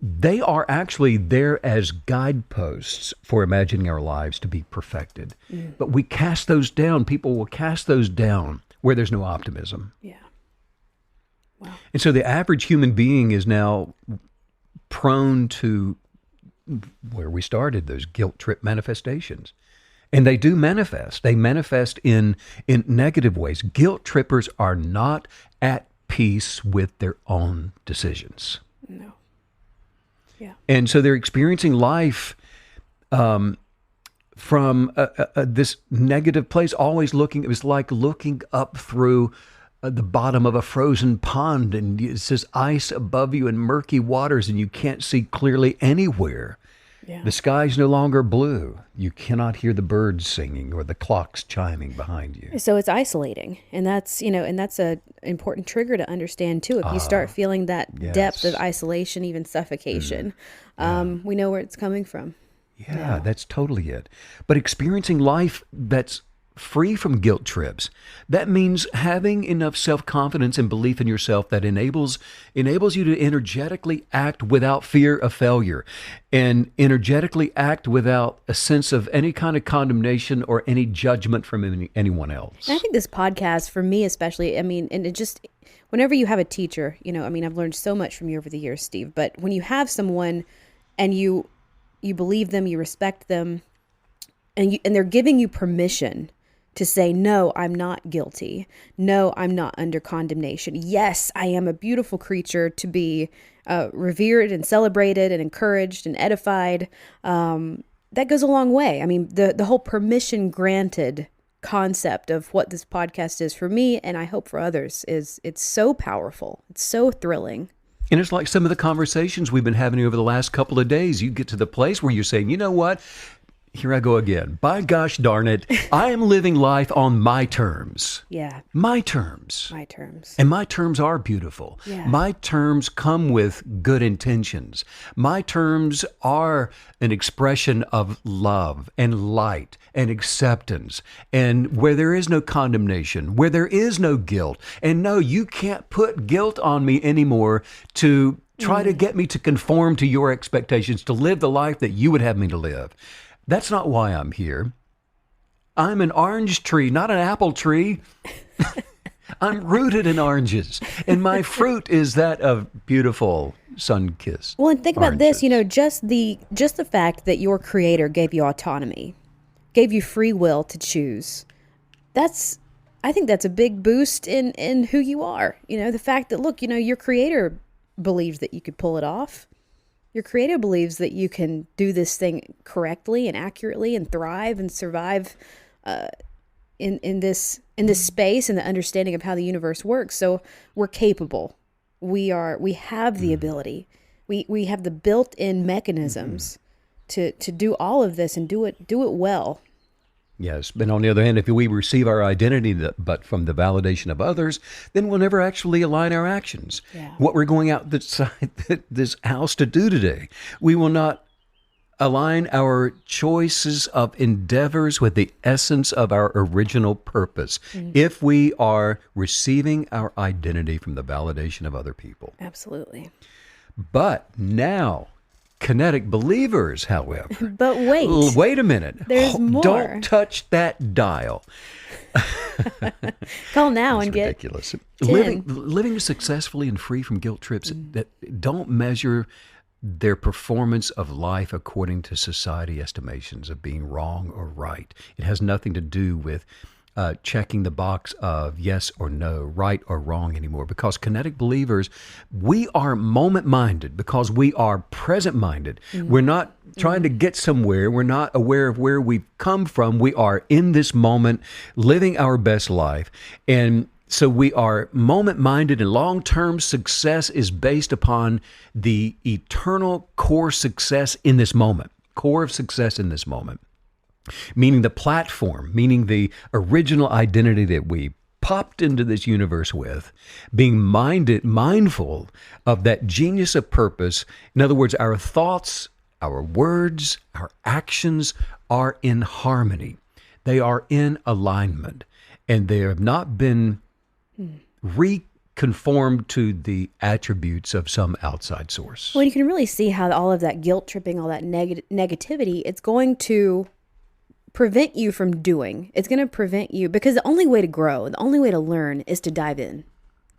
they are actually there as guideposts for imagining our lives to be perfected. Mm. But we cast those down. People will cast those down where there's no optimism. Yeah. Wow. And so the average human being is now prone to where we started, those guilt trip manifestations. And they do manifest. They manifest in negative ways. Guilt trippers are not at peace with their own decisions. No. Yeah. And so they're experiencing life from this negative place, always looking, it was like looking up through the bottom of a frozen pond, and it says ice above you and murky waters, and you can't see clearly anywhere. Yeah. The sky's no longer blue. You cannot hear the birds singing or the clocks chiming behind you. So it's isolating, and that's a important trigger to understand too. If you start feeling that depth of isolation, even suffocation, we know where it's coming from. Yeah, that's totally it. But experiencing life that's free from guilt trips, that means having enough self-confidence and belief in yourself that enables you to energetically act without fear of failure, and energetically act without a sense of any kind of condemnation or any judgment from anyone else. And I think this podcast, for me especially, and it just, whenever you have a teacher, I've learned so much from you over the years, Steve, but when you have someone and you believe them, you respect them, and they're giving you permission to say, no, I'm not guilty. No, I'm not under condemnation. Yes, I am a beautiful creature to be revered and celebrated and encouraged and edified. That goes a long way. I mean, the whole permission granted concept of what this podcast is for me, and I hope for others, it's so powerful. It's so thrilling. And it's like some of the conversations we've been having over the last couple of days. You get to the place where you're saying, you know what? Here I go again. By gosh darn it, I am living life on my terms. Yeah. My terms. My terms. And my terms are beautiful. Yeah. My terms come with good intentions. My terms are an expression of love and light and acceptance, and where there is no condemnation, where there is no guilt. And no, you can't put guilt on me anymore to try to get me to conform to your expectations, to live the life that you would have me to live. That's not why I'm here. I'm an orange tree, not an apple tree. I'm rooted in oranges, and my fruit is that of beautiful sun-kissed Well, and think about this, just the fact that your creator gave you autonomy, gave you free will to choose. I think that's a big boost in who you are. The fact that, look, your creator believes that you could pull it off. Your creator believes that you can do this thing correctly and accurately and thrive and survive in this space and the understanding of how the universe works. So we're capable. We have the ability. We have the built-in mechanisms to do all of this and do it well. Yes, but on the other hand, if we receive our identity but from the validation of others, then we'll never actually align our actions. Yeah. What we're going out this house to do today, we will not align our choices of endeavors with the essence of our original purpose if we are receiving our identity from the validation of other people. Absolutely. But now, Kinetic believers, however. But wait a minute. There's more. Don't touch that dial. Call now That's and get ridiculous. 10. Living successfully and free from guilt trips that don't measure their performance of life according to society estimations of being wrong or right. It has nothing to do with checking the box of yes or no, right or wrong anymore. Because Kinetic believers, we are moment-minded because we are present-minded. We're not trying to get somewhere. We're not aware of where we've come from. We are in this moment, living our best life. And so we are moment-minded, and long-term success is based upon the eternal core success in this moment, core of success in this moment. Meaning the platform, meaning the original identity that we popped into this universe with, being mindful of that genius of purpose. In other words, our thoughts, our words, our actions are in harmony. They are in alignment, and they have not been reconformed to the attributes of some outside source. Well, you can really see how all of that guilt tripping, all that negativity, it's going to prevent you from doing. It's going to prevent you, because the only way to grow, the only way to learn is to dive in.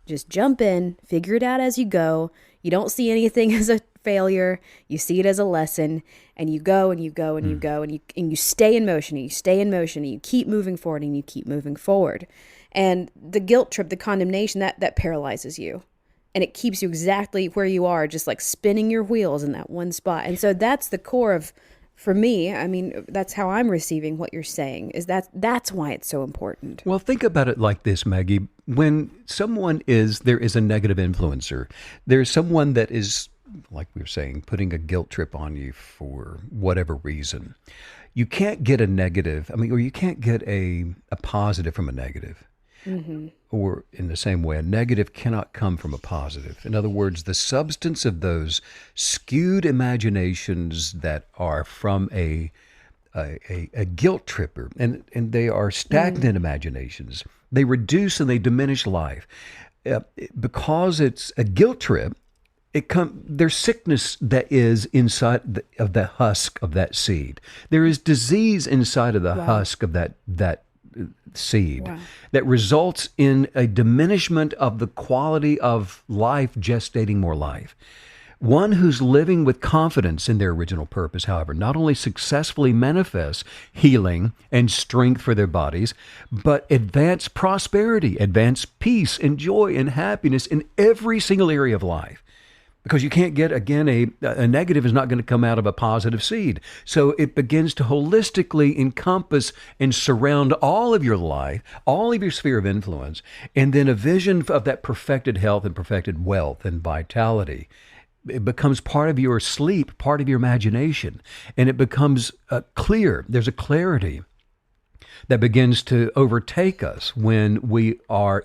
Just jump in, figure it out as you go. You don't see anything as a failure. You see it as a lesson, and you go and you go and you go and you stay in motion and you stay in motion and you keep moving forward and you keep moving forward. And the guilt trip, the condemnation, that paralyzes you. And it keeps you exactly where you are, just like spinning your wheels in that one spot. And so that's the core of, for me, I mean, that's how I'm receiving what you're saying, is that's why it's so important. Well, think about it like this, Maggie. When there is a negative influencer, there's someone that is, like we were saying, putting a guilt trip on you for whatever reason. You can't get a negative, or you can't get a positive from a negative. Mm-hmm. Or in the same way, a negative cannot come from a positive. In other words, the substance of those skewed imaginations that are from a guilt tripper, and they are stagnant imaginations. They reduce and they diminish life. Because it's a guilt trip, there's sickness that is inside of the husk of that seed. There is disease inside of the husk of that seed that results in a diminishment of the quality of life gestating more life. One who's living with confidence in their original purpose, however, not only successfully manifests healing and strength for their bodies, but advance prosperity, advance peace and joy and happiness in every single area of life. Because you can't get, again, a negative is not going to come out of a positive seed. So it begins to holistically encompass and surround all of your life, all of your sphere of influence, and then a vision of that perfected health and perfected wealth and vitality. It becomes part of your sleep, part of your imagination, and it becomes clear. There's a clarity that begins to overtake us when we are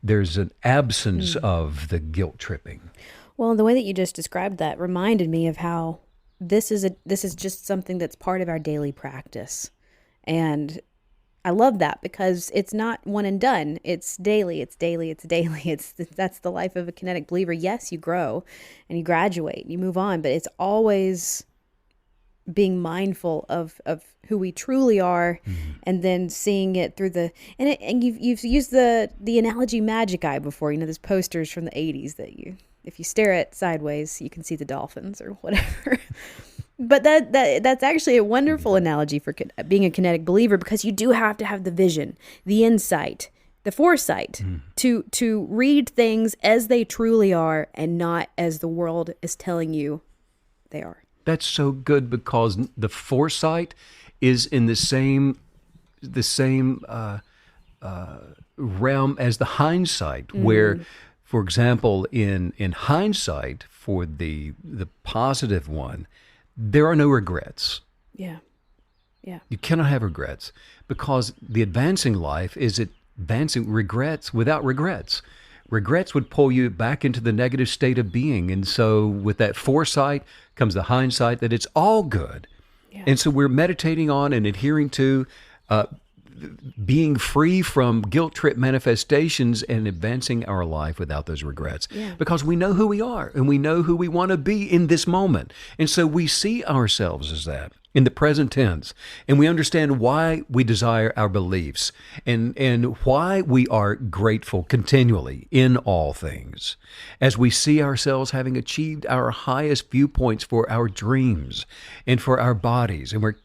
there's an absence of the guilt tripping. Well, the way that you just described that reminded me of how this is just something that's part of our daily practice. And I love that because it's not one and done. It's daily, it's daily, it's daily. That's the life of a kinetic believer. Yes, you grow and you graduate, you move on, but it's always being mindful of who we truly are, and then seeing it through and you've used the analogy magic eye before. There's posters from the 80s that if you stare at sideways, you can see the dolphins or whatever. But that's actually a wonderful analogy for being a kinetic believer, because you do have to have the vision, the insight, the foresight to read things as they truly are and not as the world is telling you they are. That's so good, because the foresight is in the same realm as the hindsight, where, for example, in hindsight, for the positive one, there are no regrets. Yeah. You cannot have regrets, because the advancing life is advancing regrets without regrets. Regrets would pull you back into the negative state of being. And so with that foresight comes the hindsight that it's all good. Yeah. And so we're meditating on and adhering to being free from guilt trip manifestations and advancing our life without those regrets. Yeah. Because we know who we are and we know who we want to be in this moment. And so we see ourselves as that in the present tense, and we understand why we desire our beliefs and why we are grateful continually in all things, as we see ourselves having achieved our highest viewpoints for our dreams and for our bodies, and we're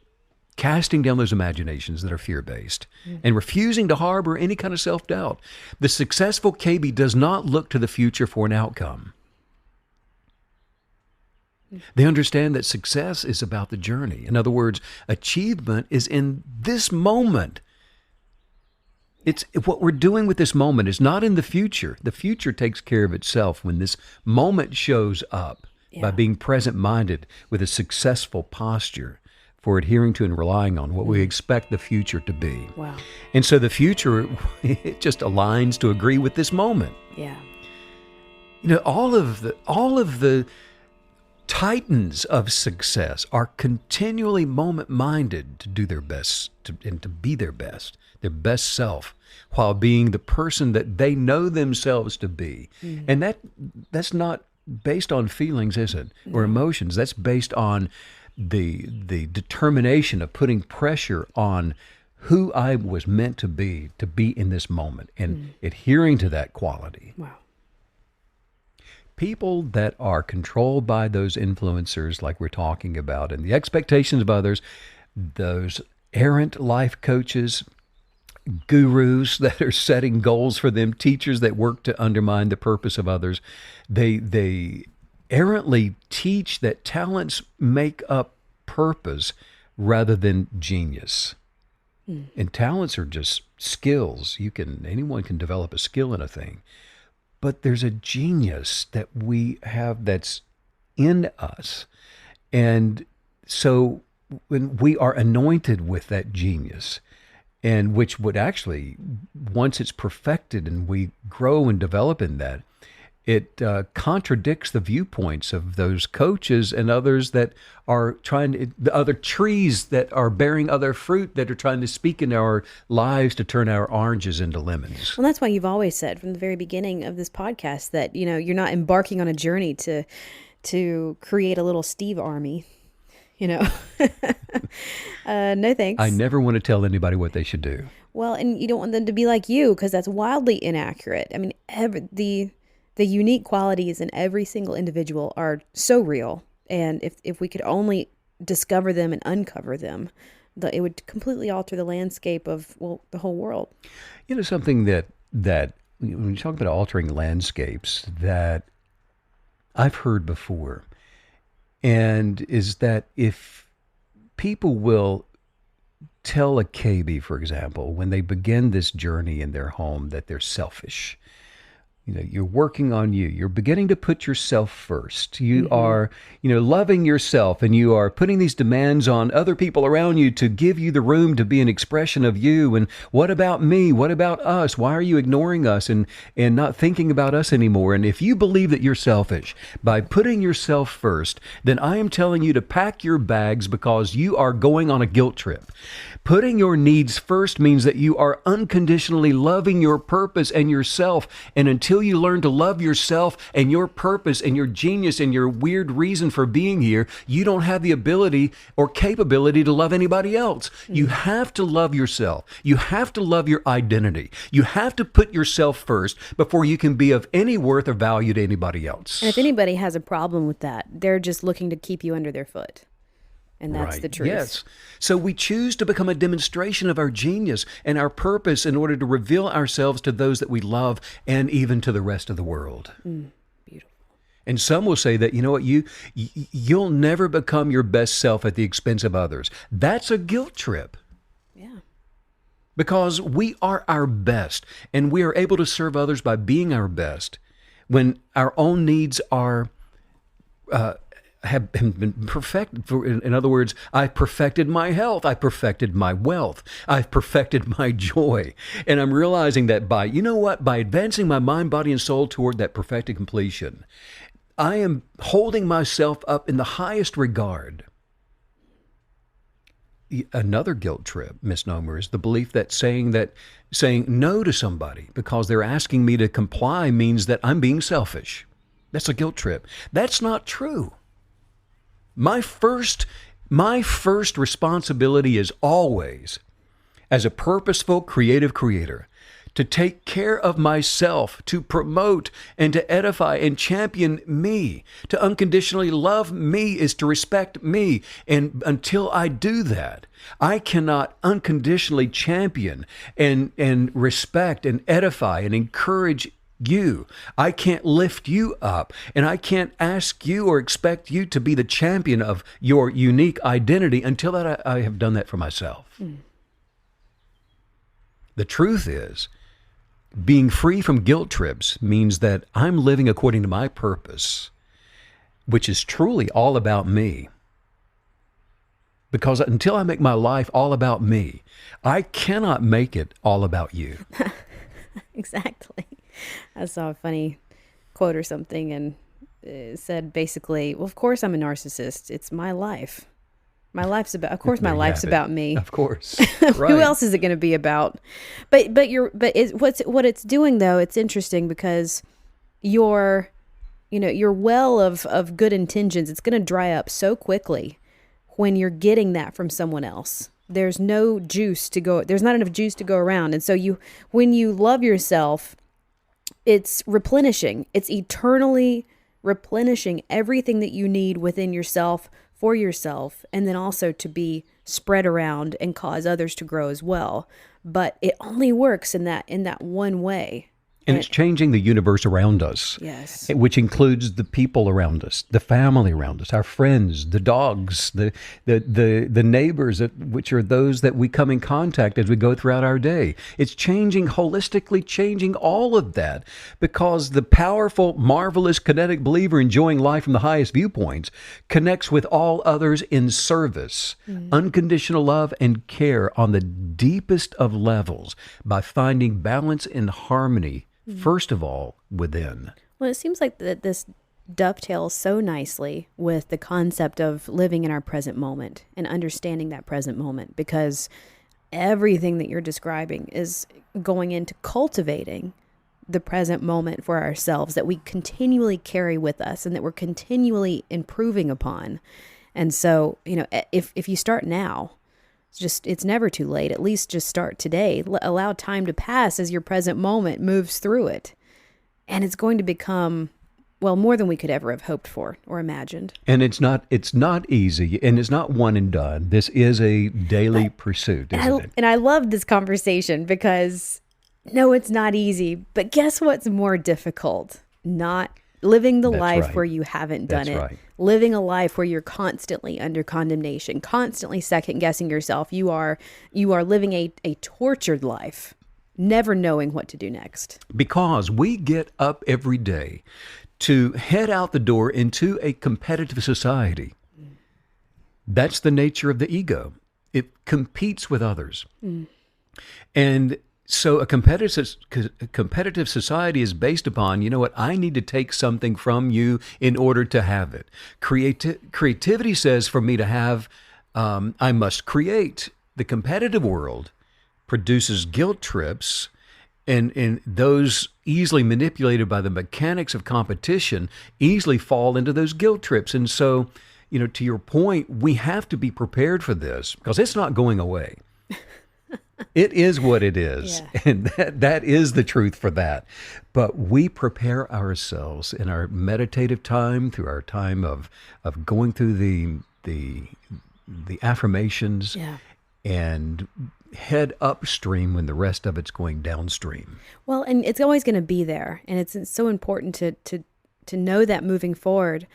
casting down those imaginations that are fear-based and refusing to harbor any kind of self-doubt. The successful KB does not look to the future for an outcome. They understand that success is about the journey. In other words, achievement is in this moment. It's what we're doing with this moment is not in the future. The future takes care of itself when this moment shows up by being present-minded with a successful posture for adhering to and relying on what we expect the future to be. Wow. And so the future, it just aligns to agree with this moment. Yeah. All of the titans of success are continually moment-minded to do their best and to be their best self, while being the person that they know themselves to be. And that's not based on feelings, is it? Or emotions. That's based on the determination of putting pressure on who I was meant to be in this moment, and adhering to that quality. Wow. people that are controlled by those influencers, like we're talking about, and the expectations of others, those errant life coaches, gurus that are setting goals for them, teachers that work to undermine the purpose of others, they errantly teach that talents make up purpose rather than genius. And talents are just skills. Anyone can develop a skill in a thing. But there's a genius that we have that's in us. And so when we are anointed with that genius, and which would actually, once it's perfected and we grow and develop in that, it contradicts the viewpoints of those coaches and others that are the other trees that are bearing other fruit that are trying to speak in our lives to turn our oranges into lemons. Well, that's why you've always said from the very beginning of this podcast that, you're not embarking on a journey to create a little Steve army, no thanks. I never want to tell anybody what they should do. Well, and you don't want them to be like you, because that's wildly inaccurate. I mean, the unique qualities in every single individual are so real. And if we could only discover them and uncover them, it would completely alter the landscape of, the whole world. Something that when you talk about altering landscapes that I've heard before, and is that if people will tell a KB, for example, when they begin this journey in their home, that they're selfish. You're working on you. You're beginning to put yourself first. You are, loving yourself, and you are putting these demands on other people around you to give you the room to be an expression of you. And what about me? What about us? Why are you ignoring us and not thinking about us anymore? And if you believe that you're selfish by putting yourself first, then I am telling you to pack your bags, because you are going on a guilt trip. Putting your needs first means that you are unconditionally loving your purpose and yourself. And until you learn to love yourself and your purpose and your genius and your weird reason for being here, you don't have the ability or capability to love anybody else. You have to love yourself. You have to love your identity. You have to put yourself first before you can be of any worth or value to anybody else. And if anybody has a problem with that, they're just looking to keep you under their foot. And that's right. The truth. Yes. So we choose to become a demonstration of our genius and our purpose in order to reveal ourselves to those that we love and even to the rest of the world. Beautiful. And some will say that, you'll never become your best self at the expense of others. That's a guilt trip. Yeah. Because we are our best, and we are able to serve others by being our best when our own needs are have been perfected. In other words, I've perfected my health. I perfected my wealth. I've perfected my joy. And I'm realizing that by advancing my mind, body, and soul toward that perfected completion, I am holding myself up in the highest regard. Another guilt trip, misnomer, is the belief that saying no to somebody because they're asking me to comply means that I'm being selfish. That's a guilt trip. That's not true. My first responsibility is always, as a purposeful, creative creator, to take care of myself, to promote and to edify and champion me. To unconditionally love me is to respect me. And until I do that, I cannot unconditionally champion and respect and edify and encourage you. I can't lift you up, and I can't ask you or expect you to be the champion of your unique identity until I have done that for myself. The truth is, being free from guilt trips means that I'm living according to my purpose, which is truly all about me. Because until I make my life all about me, I cannot make it all about you. Exactly. I saw a funny quote or something, and it said basically, well, of course I'm a narcissist. It's my life. My life's about me. Of course. Right. Who else is it going to be about? But what it's doing though, it's interesting because your well of good intentions, it's going to dry up so quickly when you're getting that from someone else. There's no juice to go. There's not enough juice to go around. And so when you love yourself, it's replenishing. It's eternally replenishing everything that you need within yourself for yourself, and then also to be spread around and cause others to grow as well. But it only works in that one way. And it's changing the universe around us. Yes. Which includes the people around us, the family around us, our friends, the dogs, the neighbors, which are those that we come in contact as we go throughout our day. It's changing, holistically changing all of that, because the powerful, marvelous kinetic believer enjoying life from the highest viewpoints connects with all others in service, unconditional love and care on the deepest of levels by finding balance and harmony. First of all, within. Well, it seems like that this dovetails so nicely with the concept of living in our present moment and understanding that present moment, because everything that you're describing is going into cultivating the present moment for ourselves that we continually carry with us and that we're continually improving upon. And so, if you start now, it's never too late. At least just start today. Allow time to pass as your present moment moves through it. And it's going to become, well, more than we could ever have hoped for or imagined. And it's not easy, and it's not one and done. This is a daily pursuit, isn't it? And I love this conversation because, no, it's not easy. But guess what's more difficult? Not living the life where you haven't done it. Right. Living a life where you're constantly under condemnation, constantly second guessing yourself. You are living a tortured life, never knowing what to do next. Because we get up every day to head out the door into a competitive society. That's the nature of the ego. It competes with others. And so a competitive society is based upon, I need to take something from you in order to have it. Creativity says for me to have, I must create. The competitive world produces guilt trips, and those easily manipulated by the mechanics of competition easily fall into those guilt trips. And so, to your point, we have to be prepared for this because it's not going away. It is what it is, and that is the truth for that. But we prepare ourselves in our meditative time, through our time of going through the affirmations, and head upstream when the rest of it's going downstream. Well, and it's always going to be there, and it's so important to know that moving forward.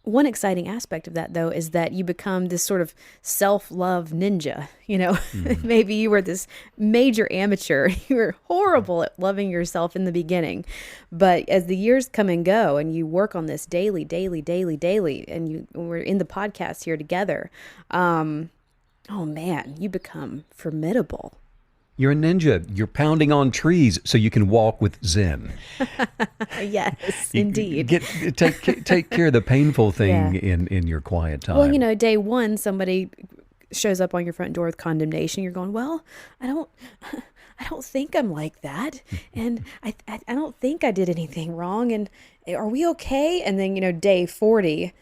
One exciting aspect of that, though, is that you become this sort of self-love ninja. Maybe you were this major amateur. You were horrible at loving yourself in the beginning. But as the years come and go and you work on this daily, and we're in the podcast here together, oh man, you become formidable. You're a ninja. You're pounding on trees so you can walk with Zen. Yes, indeed. Take care of the painful thing in your quiet time. Well, day one, somebody shows up on your front door with condemnation. You're going, well, I don't think I'm like that, and I don't think I did anything wrong. And are we okay? And then day 40,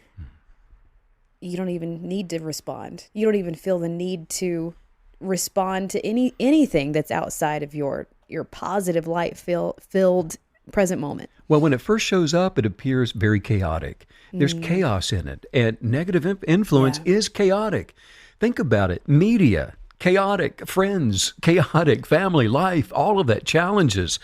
you don't even need to respond. You don't even feel the need to respond to anything that's outside of your positive light filled present moment. Well, when it first shows up, it appears very chaotic. There's chaos in it, and negative influence is chaotic. Think about it. Media, chaotic. Friends, chaotic. Family, life, all of that challenges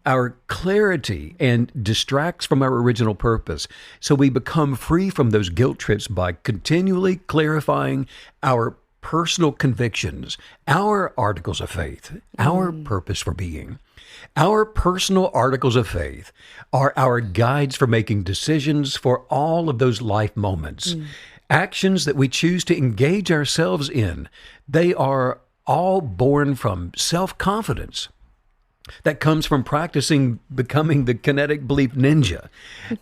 our clarity and distracts from our original purpose. So we become free from those guilt trips by continually clarifying our personal convictions, our articles of faith, our purpose for being. Our personal articles of faith are our guides for making decisions for all of those life moments. Actions that we choose to engage ourselves in, they are all born from self-confidence that comes from becoming the kinetic belief ninja,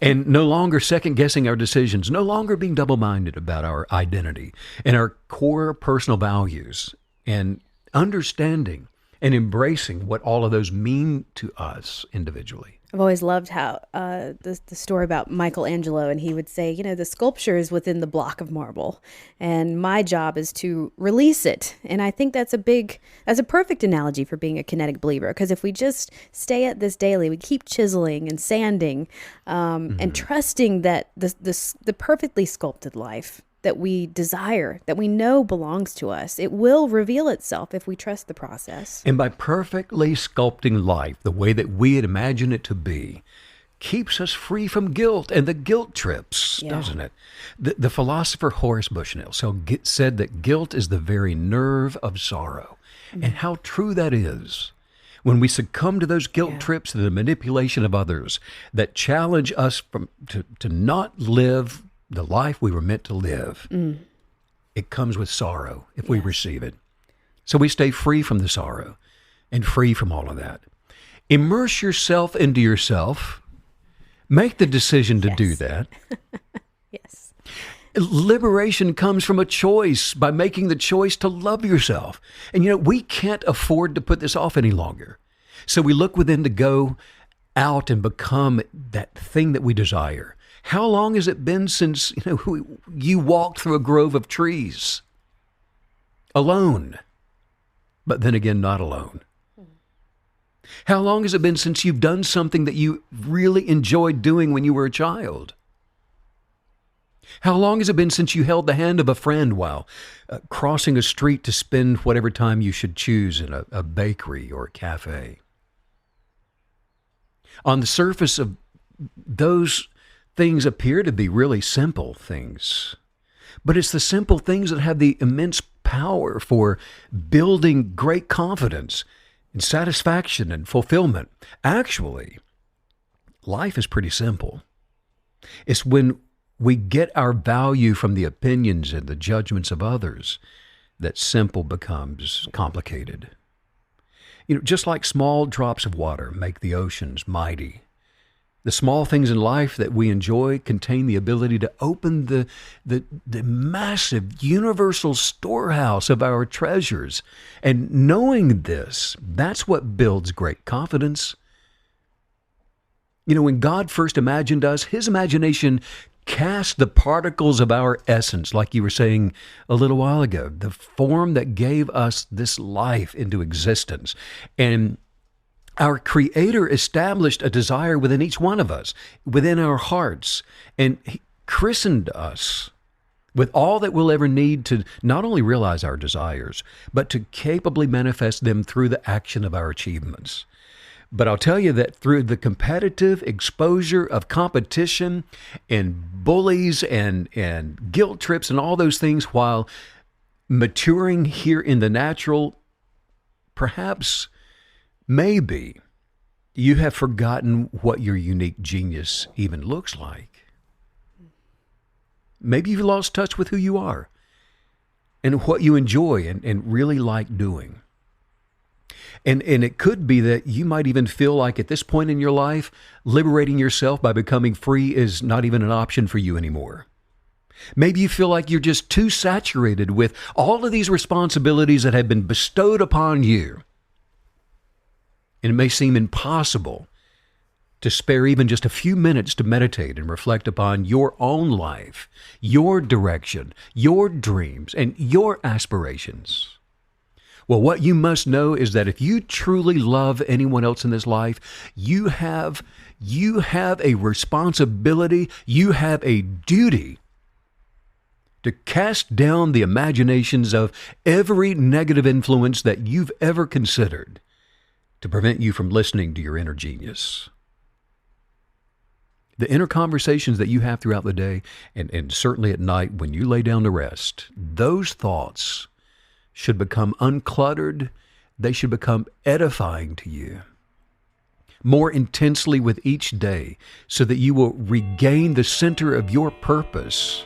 and no longer second-guessing our decisions, no longer being double-minded about our identity and our core personal values, and understanding and embracing what all of those mean to us individually. I've always loved how the story about Michelangelo, and he would say, the sculpture is within the block of marble, and my job is to release it. And I think that's a perfect analogy for being a kinetic believer, because if we just stay at this daily, we keep chiseling and sanding, and trusting that the perfectly sculpted life that we desire, that we know belongs to us, it will reveal itself if we trust the process. And by perfectly sculpting life the way that we had imagined it to be, keeps us free from guilt and the guilt trips, doesn't it? The philosopher Horace Bushnell said that guilt is the very nerve of sorrow. And how true that is. When we succumb to those guilt trips, to the manipulation of others that challenge us to not live the life we were meant to live, it comes with sorrow if we receive it. So we stay free from the sorrow and free from all of that. Immerse yourself into yourself. Make the decision to do that. Yes. Liberation comes from a choice, by making the choice to love yourself. And we can't afford to put this off any longer. So we look within to go out and become that thing that we desire. How long has it been since you walked through a grove of trees alone, but then again, not alone? How long has it been since you've done something that you really enjoyed doing when you were a child? How long has it been since you held the hand of a friend while crossing a street to spend whatever time you should choose in a bakery or a cafe? On the surface of those things appear to be really simple things, but it's the simple things that have the immense power for building great confidence and satisfaction and fulfillment. Actually, life is pretty simple. It's when we get our value from the opinions and the judgments of others that simple becomes complicated. Just like small drops of water make the oceans mighty, the small things in life that we enjoy contain the ability to open the massive universal storehouse of our treasures. And knowing this, that's what builds great confidence. When God first imagined us, his imagination cast the particles of our essence, like you were saying a little while ago, the form that gave us this life into existence. And our Creator established a desire within each one of us, within our hearts, and he christened us with all that we'll ever need to not only realize our desires, but to capably manifest them through the action of our achievements. But I'll tell you that through the competitive exposure of competition and bullies and guilt trips and all those things, while maturing here in the natural, perhaps, maybe, you have forgotten what your unique genius even looks like. Maybe you've lost touch with who you are and what you enjoy and really like doing. And it could be that you might even feel like at this point in your life, liberating yourself by becoming free is not even an option for you anymore. Maybe you feel like you're just too saturated with all of these responsibilities that have been bestowed upon you. And it may seem impossible to spare even just a few minutes to meditate and reflect upon your own life, your direction, your dreams, and your aspirations. Well, what you must know is that if you truly love anyone else in this life, you have a responsibility, you have a duty to cast down the imaginations of every negative influence that you've ever considered to prevent you from listening to your inner genius. The inner conversations that you have throughout the day, and certainly at night when you lay down to rest, those thoughts should become uncluttered. They should become edifying to you more intensely with each day, so that you will regain the center of your purpose,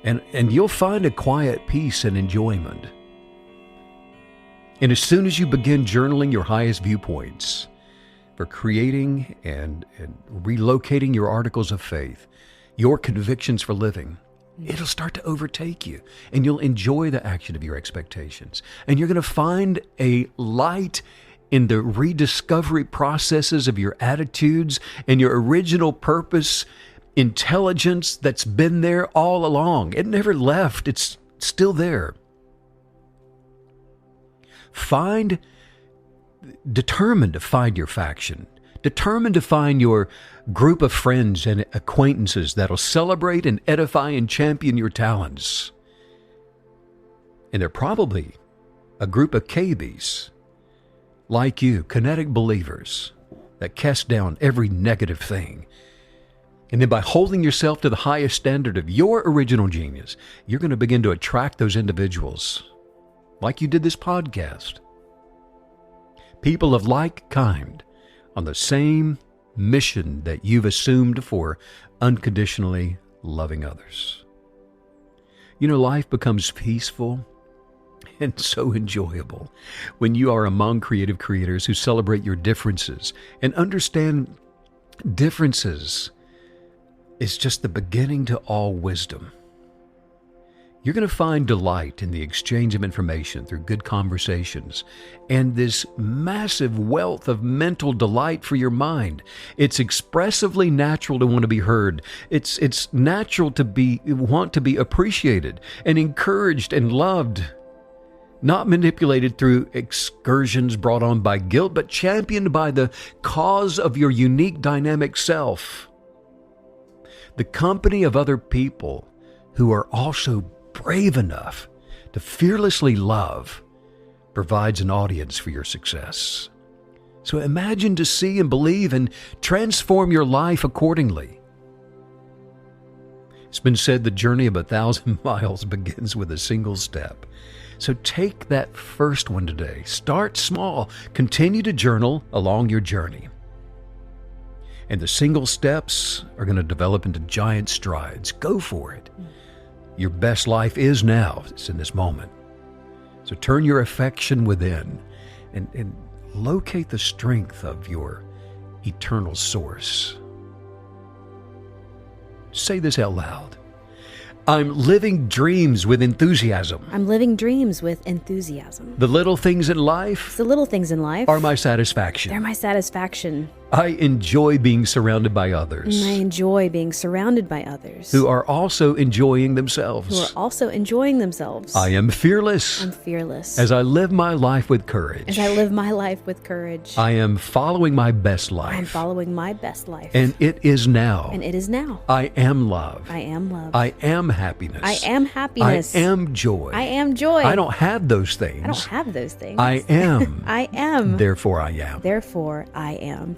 and you'll find a quiet peace and enjoyment. And as soon as you begin journaling your highest viewpoints for creating and relocating your articles of faith, your convictions for living, it'll start to overtake you, and you'll enjoy the action of your expectations. And you're going to find a light in the rediscovery processes of your attitudes and your original purpose, intelligence that's been there all along. It never left. It's still there. Determined to find your faction. Determined to find your group of friends and acquaintances that'll celebrate and edify and champion your talents. And they're probably a group of KBs like you, kinetic believers that cast down every negative thing. And then by holding yourself to the highest standard of your original genius, you're going to begin to attract those individuals like you did this podcast. People of like kind on the same mission that you've assumed for unconditionally loving others. You know, life becomes peaceful and so enjoyable when you are among creative creators who celebrate your differences and understand differences is just the beginning to all wisdom. You're going to find delight in the exchange of information through good conversations and this massive wealth of mental delight for your mind. It's expressively natural to want to be heard. It's natural to want to be appreciated and encouraged and loved, not manipulated through excursions brought on by guilt, but championed by the cause of your unique dynamic self. The company of other people who are also brave enough to fearlessly love provides an audience for your success. So imagine to see and believe and transform your life accordingly. It's been said the journey of 1,000 miles begins with a single step. So take that first one today. Start small. Continue to journal along your journey. And the single steps are going to develop into giant strides. Go for it. Your best life is now. It's in this moment. So turn your affection within and locate the strength of your eternal source. Say this out loud. I'm living dreams with enthusiasm. I'm living dreams with enthusiasm. The little things in life It's the little things in life are my satisfaction. They're my satisfaction. I enjoy being surrounded by others And I enjoy being surrounded by others who are also enjoying themselves. who are also enjoying themselves. I am fearless I'm fearless. as I live my life with courage. As I live my life with courage. I am following my best life. I'm following my best life. And it is now. And it is now. I am love. I am love. I am happiness. I am happiness. I am joy. I am joy. I don't have those things. I don't have those things. I am. I am. Therefore I am. Therefore, I am.